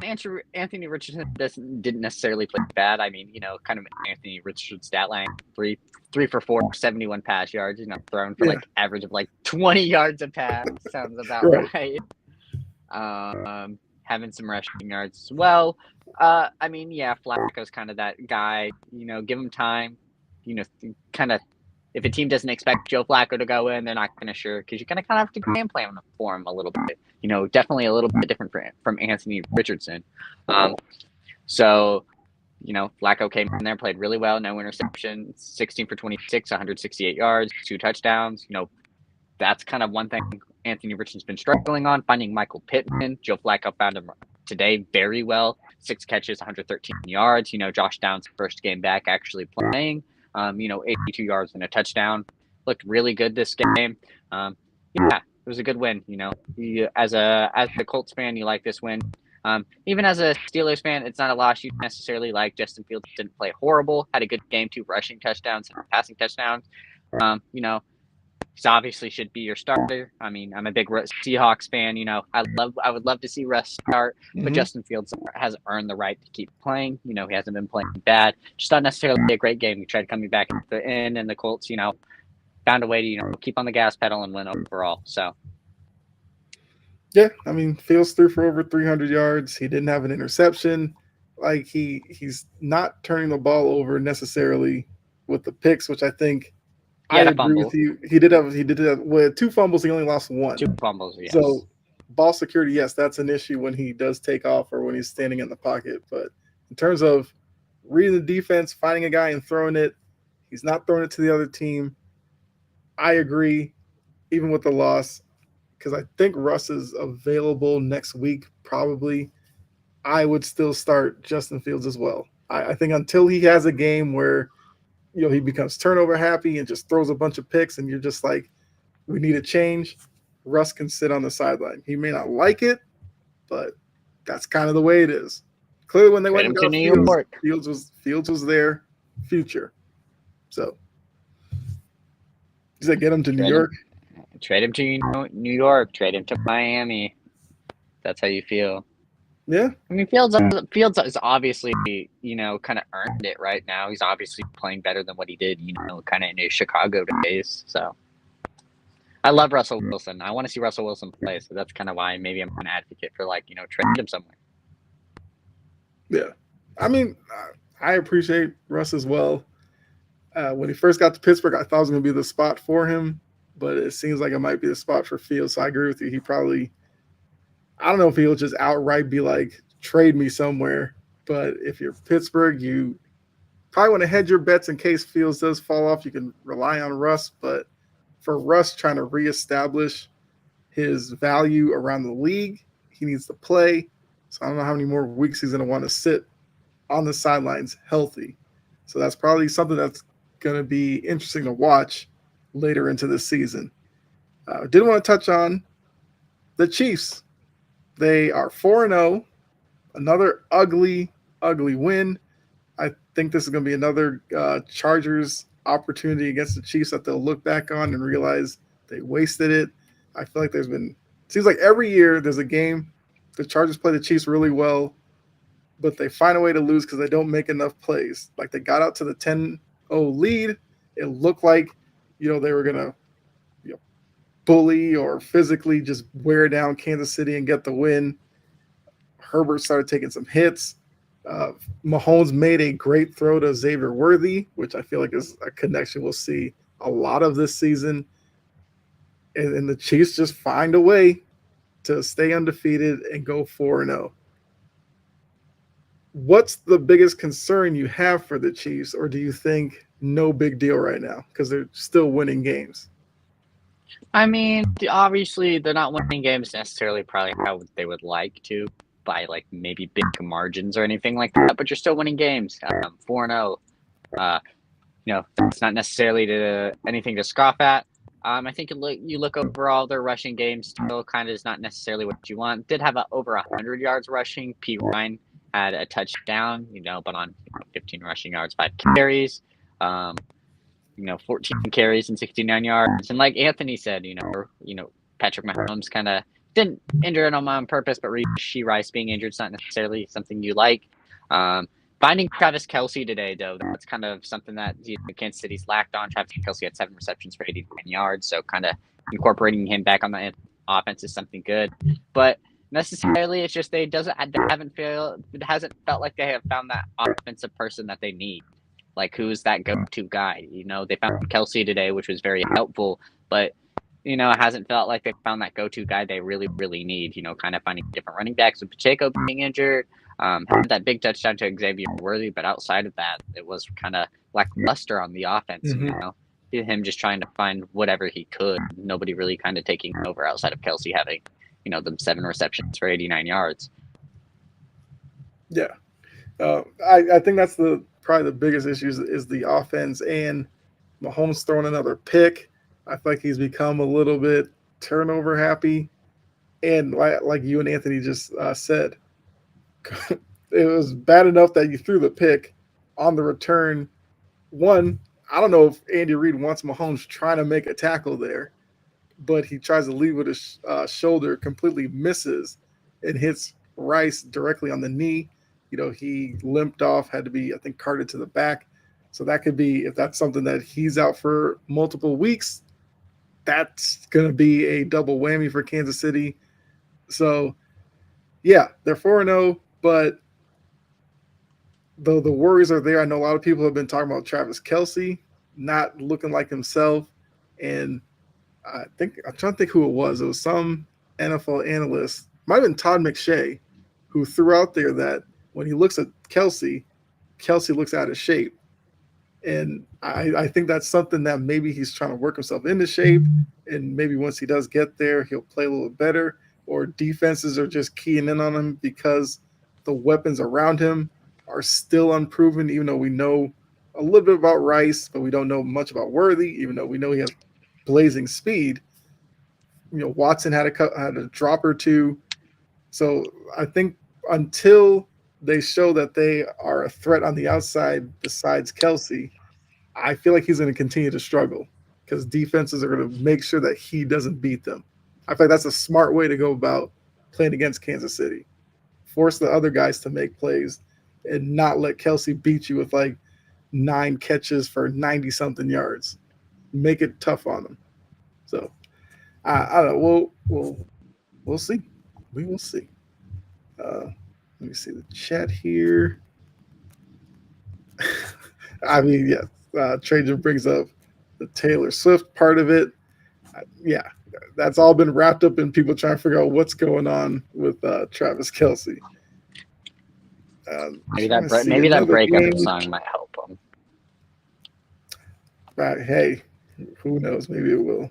Anthony Richardson didn't necessarily play bad. I mean, kind of Anthony Richardson stat line, 3 for 4, 71 pass yards, thrown for like average of like 20 yards a pass. Sounds about right. Having some rushing yards as well. I mean, yeah, Flacco's kind of that guy, give him time, kind of, if a team doesn't expect Joe Flacco to go in, they're not going to sure, because you're going to kind of have to game plan for him a little bit. Definitely a little bit different from Anthony Richardson. So, Flacco came in there, played really well, no interception, 16 for 26, 168 yards, 2 touchdowns. That's kind of one thing Anthony Richardson's been struggling on, finding Michael Pittman. Joe Flacco found him today very well, 6 catches, 113 yards. Josh Downs' first game back actually playing. 82 yards and a touchdown. Looked really good this game. It was a good win. As a Colts fan, you like this win. Even as a Steelers fan, it's not a loss you necessarily like. Justin Fields didn't play horrible. Had a good game, 2 rushing touchdowns and passing touchdowns. He obviously should be your starter. I mean, I'm a big Seahawks fan. I would love to see Russ start, but Justin Fields has earned the right to keep playing. He hasn't been playing bad. Just not necessarily a great game. He tried coming back at the end, and the Colts, found a way to, keep on the gas pedal and win overall. So. Yeah, I mean, Fields threw for over 300 yards. He didn't have an interception. Like, he's not turning the ball over necessarily with the picks, which I think. I agree with you. He did have with 2 fumbles. He only lost 1. 2 fumbles. Yes. So ball security, yes, that's an issue when he does take off or when he's standing in the pocket. But in terms of reading the defense, finding a guy and throwing it, he's not throwing it to the other team. I agree, even with the loss, because I think Russ is available next week. Probably, I would still start Justin Fields as well. I think until he has a game where he becomes turnover happy and just throws a bunch of picks and you're just like, we need a change, Russ can sit on the sideline. He may not like it, but that's kind of the way it is. Clearly, when they went to New York, Fields was their future. So, does that get him to New York? Trade him to New York. Trade him to Miami. That's how you feel. Yeah. I mean, Fields is obviously, kind of earned it right now. He's obviously playing better than what he did, kind of in his Chicago days. So I love Russell Wilson. I want to see Russell Wilson play. So that's kind of why maybe I'm an advocate for, trade him somewhere. Yeah. I mean, I appreciate Russ as well. When he first got to Pittsburgh, I thought it was going to be the spot for him, but it seems like it might be the spot for Fields. So I agree with you. He probably, I don't know if he'll just outright be like, trade me somewhere. But if you're Pittsburgh, you probably want to hedge your bets in case Fields does fall off. You can rely on Russ. But for Russ trying to reestablish his value around the league, he needs to play. So I don't know how many more weeks he's going to want to sit on the sidelines healthy. So that's probably something that's going to be interesting to watch later into the season. Did want to touch on the Chiefs. They are 4-0, another ugly win. I think this is going to be another Chargers opportunity against the Chiefs that they'll look back on and realize they wasted it. I feel like seems like every year there's a game, the Chargers play the Chiefs really well, but they find a way to lose because they don't make enough plays. Like, they got out to the 10-0 lead. It looked like, they were going to bully or physically just wear down Kansas City and get the win. Herbert started taking some hits. Mahomes made a great throw to Xavier Worthy, which I feel like is a connection we'll see a lot of this season. And the Chiefs just find a way to stay undefeated and go 4-0. What's the biggest concern you have for the Chiefs, or do you think no big deal right now because they're still winning games? I mean, obviously they're not winning games necessarily probably how they would like to by like maybe big margins or anything like that, but you're still winning games. 4-0. That's not necessarily anything to scoff at. I think you look overall, their rushing game still kind of is not necessarily what you want. Did have over 100 yards rushing. P. Ryan had a touchdown, but on 15 rushing yards, 5 carries. 14 carries and 69 yards. And like Anthony said, Patrick Mahomes kind of didn't injure it on purpose, but Rashee Rice being injured is not necessarily something you like. Finding Travis Kelce today, though, that's kind of something that Kansas City's lacked on. Travis Kelce had 7 receptions for 89 yards, so kind of incorporating him back on the offense is something good. But necessarily, it's just it hasn't felt like they have found that offensive person that they need. Like, who's that go-to guy? They found Kelce today, which was very helpful, but it hasn't felt like they found that go-to guy they really, really need. Kind of finding different running backs with Pacheco being injured. Had that big touchdown to Xavier Worthy, but outside of that, it was kind of lackluster on the offense. Him just trying to find whatever he could. Nobody really kind of taking over outside of Kelce having, them 7 receptions for 89 yards. Yeah, I think that's probably the biggest issue is the offense, and Mahomes throwing another pick. I feel like he's become a little bit turnover happy, and like you and Anthony just said, it was bad enough that you threw the pick on the return. One, I don't know if Andy Reid wants Mahomes trying to make a tackle there, but he tries to lead with his shoulder, completely misses, and hits Rice directly on the knee. He limped off, had to be, I think, carted to the back. So that could be, if that's something that he's out for multiple weeks, that's going to be a double whammy for Kansas City. So, yeah, they're 4-0, but though the worries are there, I know a lot of people have been talking about Travis Kelce not looking like himself. And I'm trying to think who it was. It was some NFL analyst, might have been Todd McShay, who threw out there that when he looks at Kelce looks out of shape. And I think that's something that maybe he's trying to work himself into shape. And maybe once he does get there, he'll play a little better. Or defenses are just keying in on him because the weapons around him are still unproven, even though we know a little bit about Rice, but we don't know much about Worthy, even though we know he has blazing speed. Watson had a drop or two. So I think until they show that they are a threat on the outside besides Kelce, I feel like he's going to continue to struggle because defenses are going to make sure that he doesn't beat them. I feel like that's a smart way to go about playing against Kansas City. Force the other guys to make plays and not let Kelce beat you with 9 catches for 90-something yards. Make it tough on them. So, I don't know. We'll see. We will see. Let me see the chat here. I mean, yeah, Trajan brings up the Taylor Swift part of it. Yeah, that's all been wrapped up in people trying to figure out what's going on with Travis Kelce. Maybe that breakup song might help him. Right, hey, who knows? Maybe it will.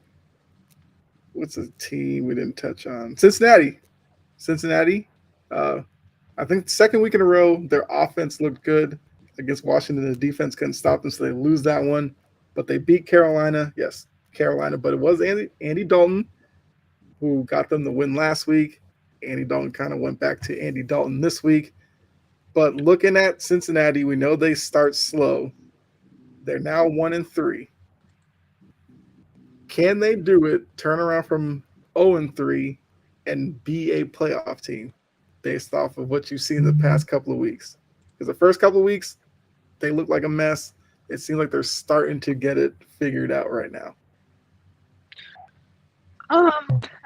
What's a team we didn't touch on? Cincinnati. I think second week in a row, their offense looked good against Washington. The defense couldn't stop them, so they lose that one. But they beat Carolina. Yes, Carolina. But it was Andy Dalton who got them the win last week. Andy Dalton kind of went back to Andy Dalton this week. But looking at Cincinnati, we know they start slow. They're now 1-3. Can they do it, turn around from 0-3, and be a playoff team based off of what you've seen the past couple of weeks? Because the first couple of weeks, they look like a mess. It seems like they're starting to get it figured out right now.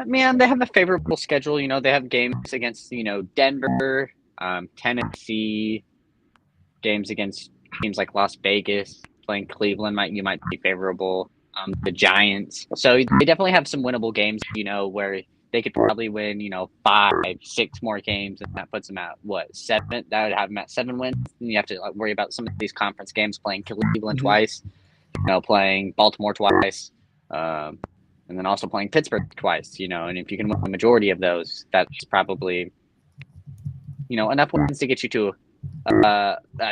Man, they have a favorable schedule. They have games against Denver, Tennessee, games against teams like Las Vegas. Playing Cleveland might be favorable. The Giants. So they definitely have some winnable games. Where they could probably win. 5, 6 more games, and that puts them at what 7? That would have them at 7 wins. And you have to worry about some of these conference games, playing Cleveland Mhm. twice, playing Baltimore twice. And then also playing Pittsburgh twice, and if you can win the majority of those, that's probably, enough wins to get you to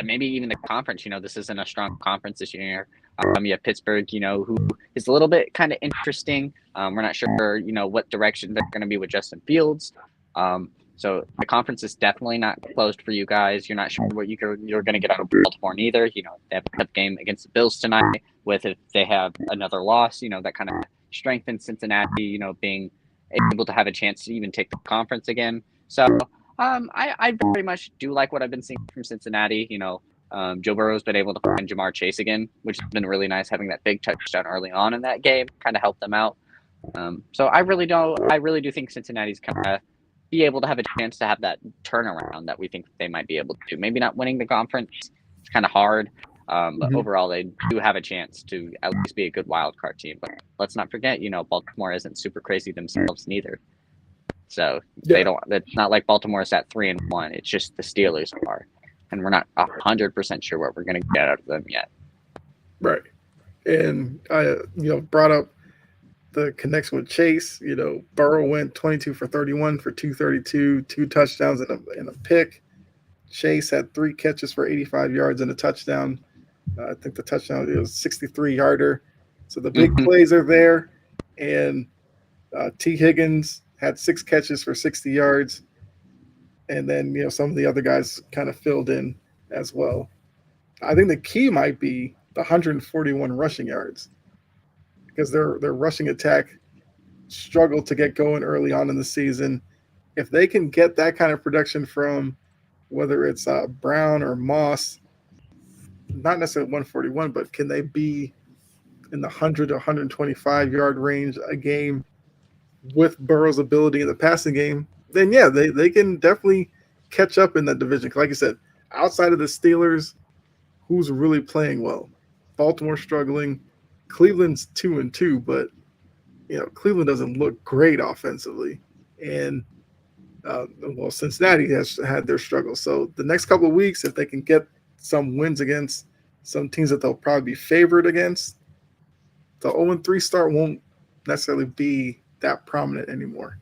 maybe even the conference. This isn't a strong conference this year. You have Pittsburgh, who is a little bit kind of interesting. We're not sure, what direction they're going to be with Justin Fields. So the conference is definitely not closed for you guys. You're not sure what you're going to get out of Baltimore neither. They have a tough game against the Bills tonight. With if they have another loss, that kind of strengthens Cincinnati. Being able to have a chance to even take the conference again. So I very much do like what I've been seeing from Cincinnati. Joe Burrow's been able to find Jamar Chase again, which has been really nice. Having that big touchdown early on in that game kind of helped them out. So I really do think Cincinnati's kind of be able to have a chance to have that turnaround that we think they might be able to do. Maybe not winning the conference; it's kind of hard. But overall, they do have a chance to at least be a good wild card team. But let's not forget, Baltimore isn't super crazy themselves neither. So they don't. It's not like Baltimore's at 3-1. It's just the Steelers are, and we're not 100% sure what we're going to get out of them yet. Right. And I, brought up the connection with Chase. Burrow went 22 for 31 for 232, 2 touchdowns and a pick. Chase had 3 catches for 85 yards and a touchdown. I think the touchdown was 63-yarder. So the big plays are there. And T. Higgins had 6 catches for 60 yards. And then, some of the other guys kind of filled in as well. I think the key might be the 141 rushing yards because their rushing attack struggled to get going early on in the season. If they can get that kind of production from whether it's Brown or Moss, not necessarily 141, but can they be in the 100 to 125 yard range a game with Burrow's ability in the passing game, then yeah, they can definitely catch up in that division. Like I said, outside of the Steelers, who's really playing well? Baltimore struggling. Cleveland's 2-2, but Cleveland doesn't look great offensively, and Cincinnati has had their struggles. So the next couple of weeks, if they can get some wins against some teams that they'll probably be favored against, the 0-3 start won't necessarily be that prominent anymore.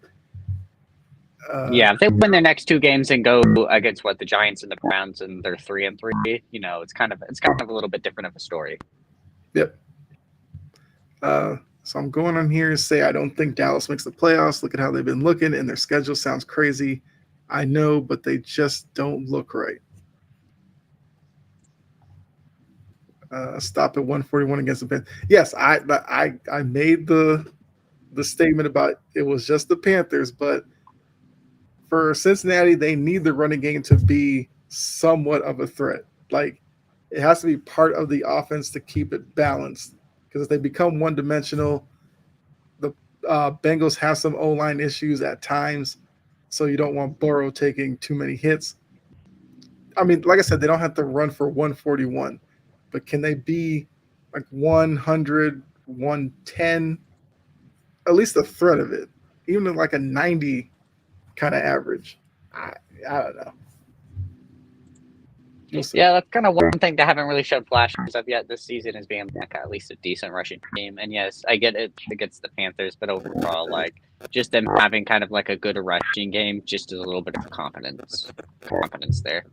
If they win their next 2 games and go against the Giants and the Browns and they're 3-3, it's kind of a little bit different of a story. Yep. So I'm going on here to say I don't think Dallas makes the playoffs. Look at how they've been looking, and their schedule sounds crazy. I know, but they just don't look right. Stop at 141 against the Panthers. Yes, I made the statement about it was just the Panthers, but for Cincinnati, they need the running game to be somewhat of a threat. Like, it has to be part of the offense to keep it balanced. Because if they become one-dimensional, the Bengals have some O-line issues at times, so you don't want Burrow taking too many hits. I mean, like I said, they don't have to run for 141, but can they be like 100, 110? At least the threat of it, even like a 90 kind of average. I don't know. Yeah, that's kind of one thing that haven't really showed flashes of yet this season is being like at least a decent rushing team. And yes, I get it against the Panthers, but overall, like just them having kind of like a good rushing game just is a little bit of confidence there.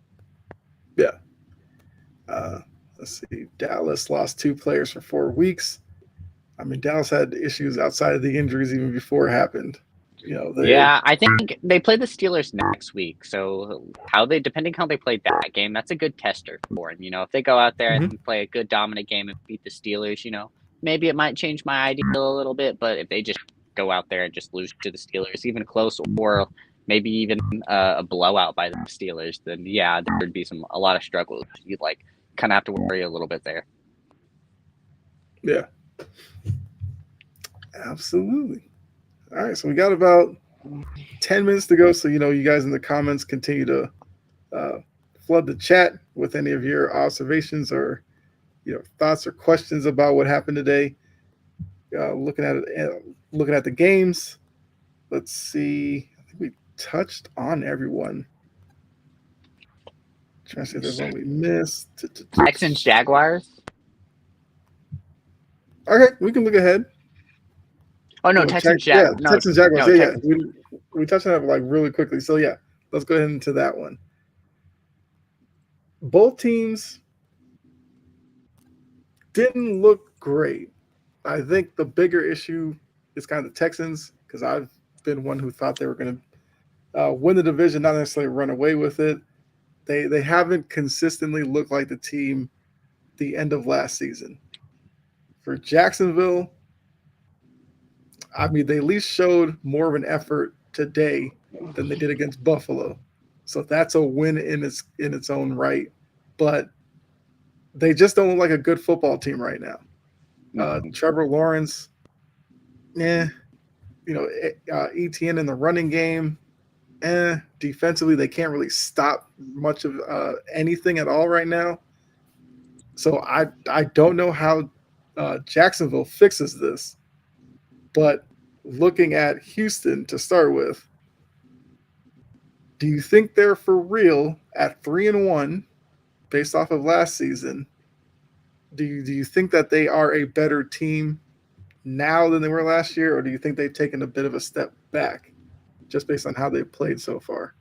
Yeah. Let's see. Dallas lost 2 players for 4 weeks. I mean, Dallas had issues outside of the injuries even before it happened. I think they play the Steelers next week. So depending how they played that game, that's a good tester for them. If they go out there and play a good dominant game and beat the Steelers, maybe it might change my idea a little bit. But if they just go out there and just lose to the Steelers, even close or maybe even a blowout by the Steelers, then yeah, there would be a lot of struggles. You'd kind of have to worry a little bit there. Yeah. Absolutely. All right, so we got about 10 minutes to go. So, you guys in the comments continue to uh, flood the chat with any of your observations or, thoughts or questions about what happened today. Looking at it, looking at the games. Let's see. I think we touched on everyone. Trying to see if there's one we missed. Texans, Jaguars. Okay, we can look ahead. Oh no, Texans, Jaguars. No, Texans, Jaguars. no, Yeah, Texans. We touched on it like really quickly. So yeah, let's go ahead into that one. Both teams didn't look great. I think the bigger issue is kind of the Texans, because I've been one who thought they were going to win the division, not necessarily run away with it. They haven't consistently looked like the team the end of last season. For Jacksonville, I mean, they at least showed more of an effort today than they did against Buffalo. So that's a win in its own right. But they just don't look like a good football team right now. Trevor Lawrence, ETN in the running game, defensively they can't really stop much of anything at all right now. So I don't know how Jacksonville fixes this. But looking at Houston to start with, do you think they're for real at 3-1 based off of last season? Do you think that they are a better team now than they were last year, or do you think they've taken a bit of a step back just based on how they've played so far?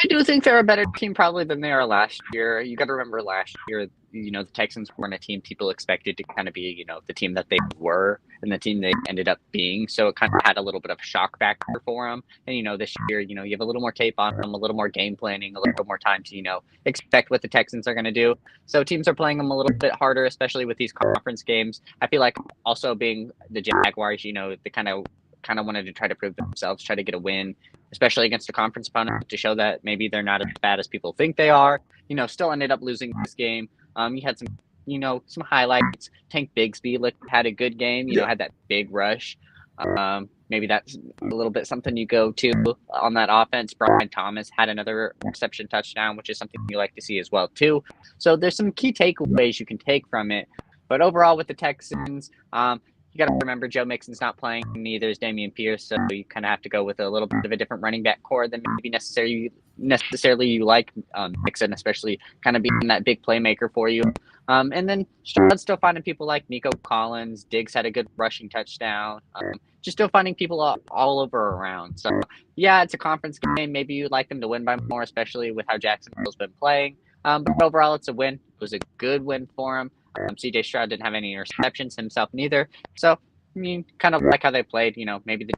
I do think they're a better team probably than they are last year. You got to remember last year, the Texans weren't a team people expected to kind of be, the team that they were and the team they ended up being. So it kind of had a little bit of a shock factor for them. And, this year, you have a little more tape on them, a little more game planning, a little bit more time to, expect what the Texans are going to do. So teams are playing them a little bit harder, especially with these conference games. I feel like also being the Jaguars, they kind of wanted to try to prove themselves, try to get a win, especially against a conference opponent, to show that maybe they're not as bad as people think they are. Still ended up losing this game. You had some highlights. Tank Bigsby had a good game, had that big rush. Maybe that's a little bit something you go to on that offense. Brian Thomas had another reception touchdown, which is something you like to see as well too. So there's some key takeaways you can take from it. But overall with the Texans, you got to remember Joe Mixon's not playing, neither is Dameon Pierce, so you kind of have to go with a little bit of a different running back core than maybe necessarily you like Mixon, especially kind of being that big playmaker for you. And then Stroud's still finding people like Nico Collins. Diggs had a good rushing touchdown. Just still finding people all over around. So, yeah, it's a conference game. Maybe you'd like them to win by more, especially with how Jacksonville's been playing. But overall, it's a win. It was a good win for him. CJ Stroud didn't have any interceptions himself neither. So, I mean, kind of like how they played, maybe the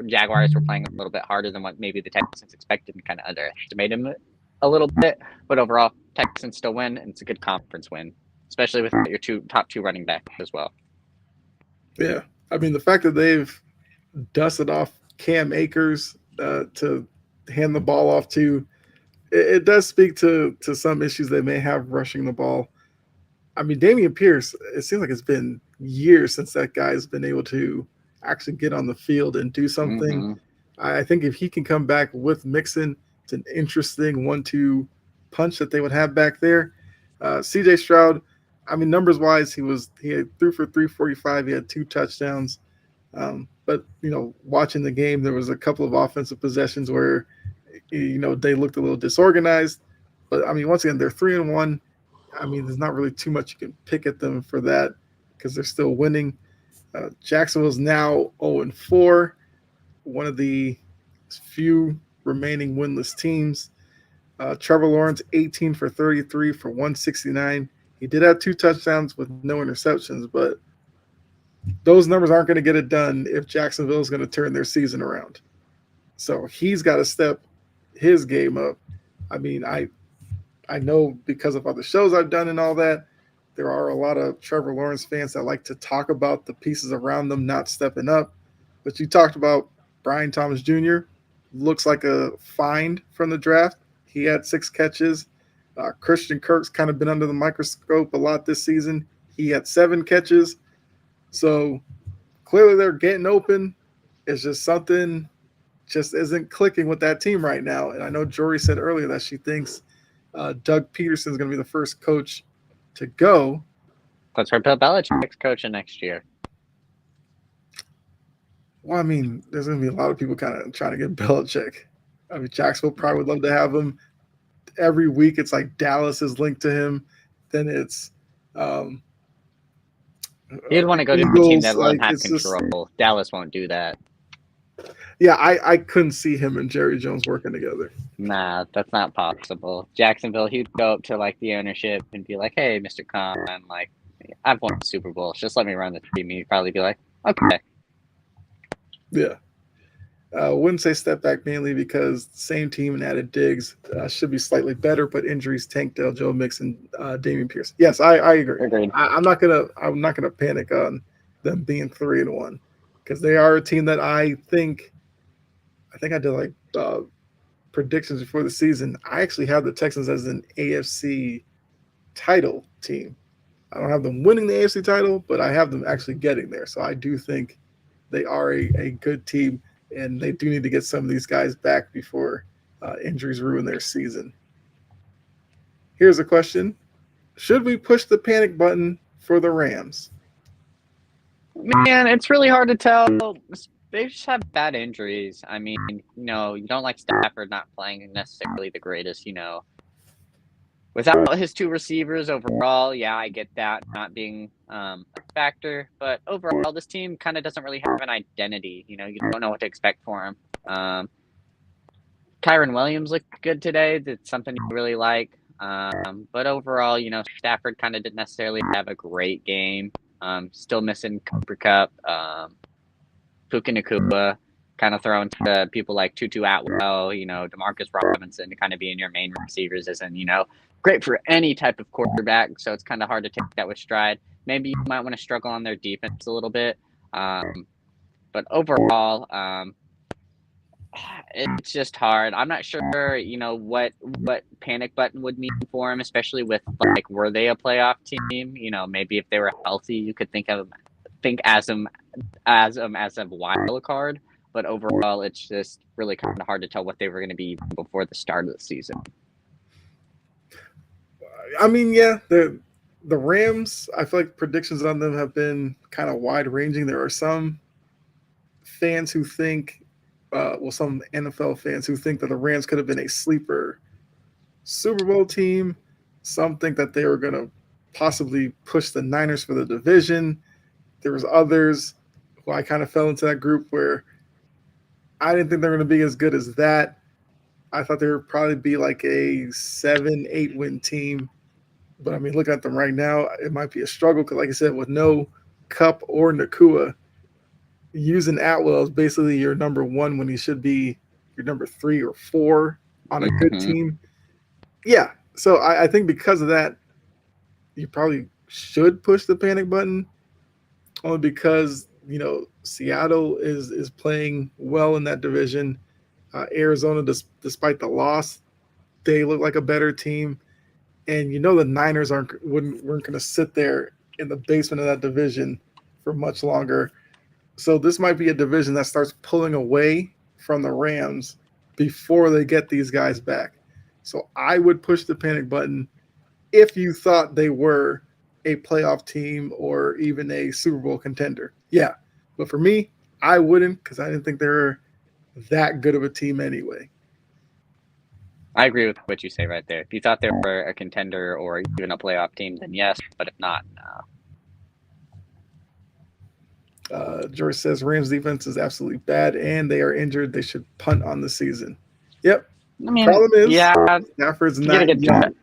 Jaguars were playing a little bit harder than what maybe the Texans expected and kind of underestimated them a little bit. But overall, Texans still win, and it's a good conference win, especially with your top two running backs as well. Yeah. I mean, the fact that they've dusted off Cam Akers to hand the ball off to, it does speak to some issues they may have rushing the ball. I mean, Dameon Pierce, it seems like it's been years since that guy's been able to actually get on the field and do something. Mm-hmm. I think if he can come back with Mixon, it's an interesting 1-2 punch that they would have back there. CJ Stroud, I mean, numbers-wise, he had 3 for 345. He had 2 touchdowns. But, watching the game, there was a couple of offensive possessions where, they looked a little disorganized. But, I mean, once again, they're 3-1. I mean, there's not really too much you can pick at them for that because they're still winning. Jacksonville's now 0-4, one of the few remaining winless teams. Trevor Lawrence, 18 for 33 for 169. He did have 2 touchdowns with no interceptions, but those numbers aren't going to get it done if Jacksonville is going to turn their season around. So he's got to step his game up. I mean, I know because of other shows I've done and all that, there are a lot of Trevor Lawrence fans that like to talk about the pieces around them not stepping up. But you talked about Brian Thomas Jr. Looks like a find from the draft. He had 6 catches. Christian Kirk's kind of been under the microscope a lot this season. He had 7 catches. So clearly they're getting open. It's just something just isn't clicking with that team right now. And I know Jory said earlier that she thinks Doug Peterson is going to be the first coach to go. That's where Bill Belichick's coaching next year. Well, I mean, there's going to be a lot of people kind of trying to get Belichick. I mean, Jacksonville probably would love to have him. Every week, it's like Dallas is linked to him. Then it's You'd want to go to a team that will have control. Dallas won't do that. Yeah, I couldn't see him and Jerry Jones working together. Nah, that's not possible. Jacksonville, he'd go up to like the ownership and be like, "Hey, Mr. Khan, like, I've won the Super Bowl. Just let me run the team." He'd probably be like, "Okay." Yeah. Wouldn't say step back mainly because same team and added Diggs should be slightly better, but injuries tanked Joe Mixon, Damian Pierce. Yes, I agree. Agreed. I'm not gonna panic on them being 3-1 because they are a team that I think I did like predictions before the season. I actually have the Texans as an AFC title team. I don't have them winning the AFC title, but I have them actually getting there. So I do think they are a good team, and they do need to get some of these guys back before injuries ruin their season. Here's a question. Should we push the panic button for the Rams? Man, it's really hard to tell. They just have bad injuries. I mean, you don't like Stafford not playing necessarily the greatest, Without his two receivers overall, yeah, I get that not being a factor. But overall, this team kind of doesn't really have an identity. You don't know what to expect for him. Kyron Williams looked good today. That's something you really like. But overall, Stafford kind of didn't necessarily have a great game. Still missing Cooper Kupp. Puka Nacua, kind of throwing to people like Tutu Atwell, Demarcus Robinson to kind of being your main receivers isn't, great for any type of quarterback. So it's kind of hard to take that with stride. Maybe you might want to struggle on their defense a little bit. But overall, it's just hard. I'm not sure, what panic button would mean for him, especially with like, were they a playoff team? Maybe if they were healthy, you could think as a wild card, but overall, it's just really kind of hard to tell what they were going to be before the start of the season. I mean, yeah, the Rams, I feel like predictions on them have been kind of wide ranging. There are some fans who think, some NFL fans who think that the Rams could have been a sleeper Super Bowl team. Some think that they were going to possibly push the Niners for the division. There was others who I kind of fell into that group where I didn't think they were going to be as good as that. I thought they would probably be like a 7-8 win team. But I mean, looking at them right now, it might be a struggle because, like I said, with no Kupp or Nacua, using Atwell is basically your number one when he should be your number 3 or 4 on a good team. Yeah. So I think because of that, you probably should push the panic button. Only because, Seattle is playing well in that division. Arizona, despite the loss, they look like a better team. And the Niners weren't going to sit there in the basement of that division for much longer. So this might be a division that starts pulling away from the Rams before they get these guys back. So I would push the panic button if you thought they were a playoff team or even a Super Bowl contender. Yeah. But for me, I wouldn't because I didn't think they were that good of a team anyway. I agree with what you say right there. If you thought they were a contender or even a playoff team, then yes. But if not, no. George says Rams defense is absolutely bad and they are injured. They should punt on the season. Yep. I mean, problem is, yeah, Stafford's not young.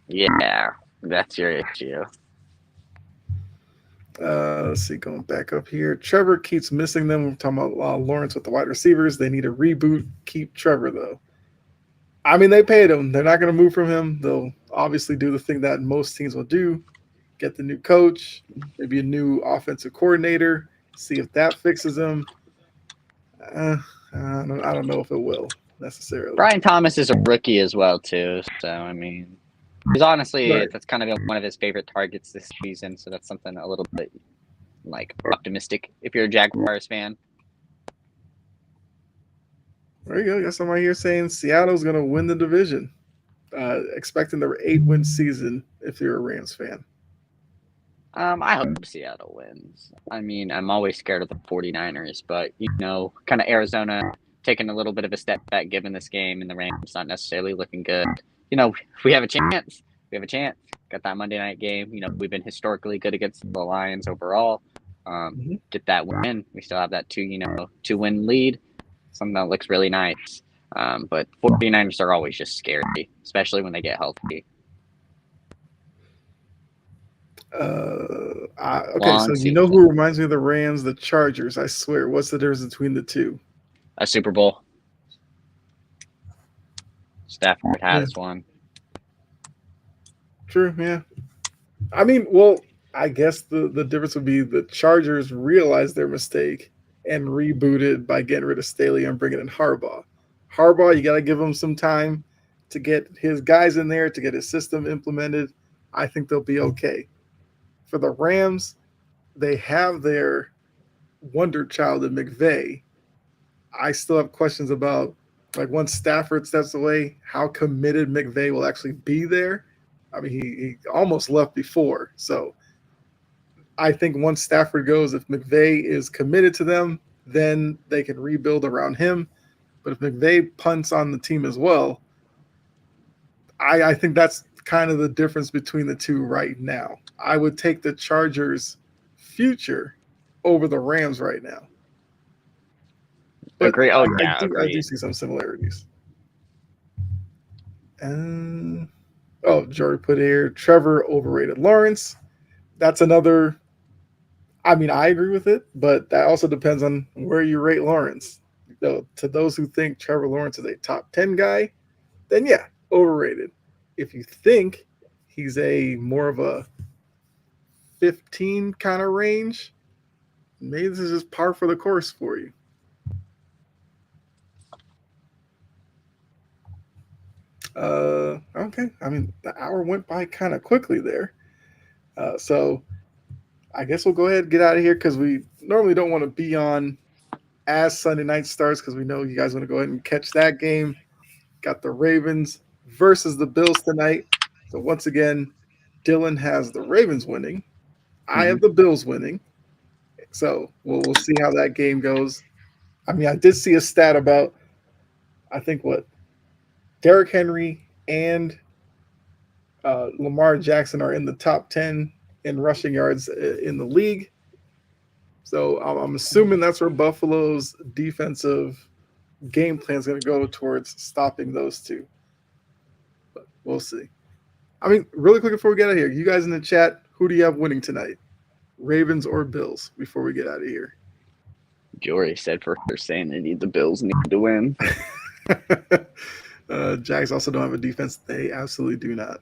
Yeah, that's your issue. Let's see, going back up here. Trevor keeps missing them. We're talking about Lawrence with the wide receivers. They need a reboot. Keep Trevor, though. I mean, they paid him. They're not going to move from him. They'll obviously do the thing that most teams will do. Get the new coach, maybe a new offensive coordinator, see if that fixes him. I don't know if it will necessarily. Brian Thomas is a rookie as well, too. So, I mean, because honestly, that's kind of been one of his favorite targets this season. So that's something a little bit, optimistic if you're a Jaguars fan. There you go. Got somebody here saying Seattle's going to win the division. Expecting the 8-win season if you're a Rams fan. I hope Seattle wins. I mean, I'm always scared of the 49ers, but, kind of Arizona taking a little bit of a step back given this game, and the Rams not necessarily looking good. We have a chance. We have a chance. Got that Monday night game. We've been historically good against the Lions overall. Get that win. We still have that 2-win lead. Something that looks really nice. But 49ers are always just scary, especially when they get healthy. Okay, so you know who reminds me of the Rams? The Chargers. I swear. What's the difference between the two? A Super Bowl. Stafford has one. True, yeah. I mean, well, I guess the difference would be the Chargers realized their mistake and rebooted by getting rid of Staley and bringing in Harbaugh. Harbaugh, you got to give him some time to get his guys in there, to get his system implemented. I think they'll be okay. For the Rams, they have their wonder child in McVay. I still have questions about, like, once Stafford steps away, how committed McVay will actually be there. I mean, he almost left before. So I think once Stafford goes, if McVay is committed to them, then they can rebuild around him. But if McVay punts on the team as well, I think that's kind of the difference between the two right now. I would take the Chargers' future over the Rams right now. But agree. Oh, yeah, I do see some similarities. Jory put here, Trevor overrated Lawrence. That's another. I mean, I agree with it, but that also depends on where you rate Lawrence. To those who think Trevor Lawrence is a top 10 guy, then yeah, overrated. If you think he's a more of a 15 kind of range, maybe this is just par for the course for you. Okay. I mean, the hour went by kind of quickly there. So I guess we'll go ahead and get out of here because we normally don't want to be on as Sunday night starts because we know you guys want to go ahead and catch that game. Got the Ravens versus the Bills tonight. So once again, Dylan has the Ravens winning. I have the Bills winning. So we'll see how that game goes. I mean, I did see a stat about, I think Derrick Henry and Lamar Jackson are in the top 10 in rushing yards in the league. So I'm assuming that's where Buffalo's defensive game plan is going to go towards stopping those two. But we'll see. I mean, really quick before we get out of here, you guys in the chat, who do you have winning tonight? Ravens or Bills before we get out of here? Jory said for her sanity, the Bills need to win. Jags also don't have a defense. They absolutely do not.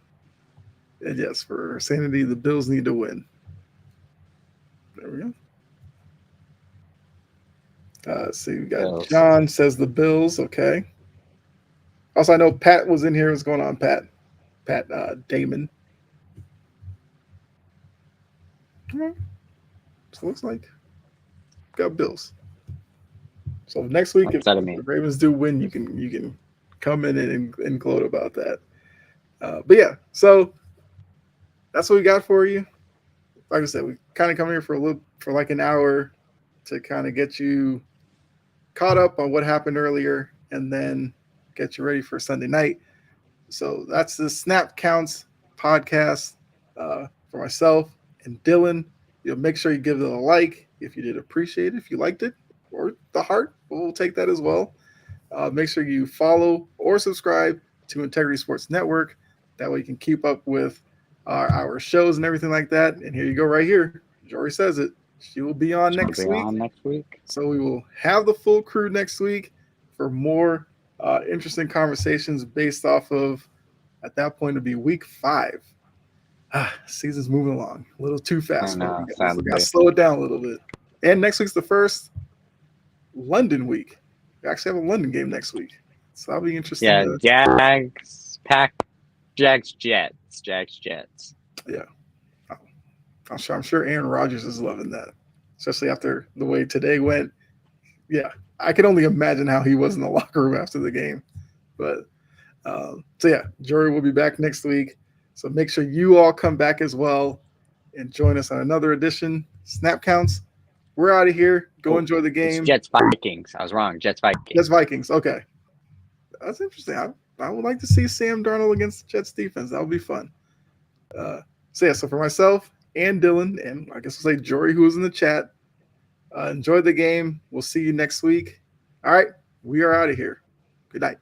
And yes, for sanity, the Bills need to win. There we go. See, we got John says the Bills. Okay. Also, I know Pat was in here. What's going on, Pat? Pat Damon. So it looks like got Bills. So next week, if the Ravens do win, you can come in and gloat about that. But yeah, so that's what we got for you. Like I said, we kind of come here for like an hour to kind of get you caught up on what happened earlier and then get you ready for Sunday night. So that's the Snap Counts podcast for myself and Dylan. Make sure you give it a like if you did appreciate it, if you liked it, or the heart. We'll take that as well. Make sure you follow or subscribe to Integrity Sports Network. That way you can keep up with our shows and everything like that. And here you go right here. Jory says it. She will be on next week. So we will have the full crew next week for more interesting conversations based off of, at that point, it'll be week 5. Season's moving along a little too fast. We got to slow it down a little bit. And next week's the first London week. We actually have a London game next week. So that'll be interesting. Yeah, Jags, Jets. Yeah. I'm sure Aaron Rodgers is loving that, especially after the way today went. Yeah, I can only imagine how he was in the locker room after the game. But so yeah, Jory will be back next week. So make sure you all come back as well and join us on another edition. Snap counts. We're out of here. Go enjoy the game. It's Jets Vikings. I was wrong. Jets Vikings. Jets Vikings. Okay, that's interesting. I would like to see Sam Darnold against the Jets defense. That would be fun. So yeah, so for myself and Dylan, and I guess we'll say Jory, who was in the chat, enjoy the game. We'll see you next week. All right, we are out of here. Good night.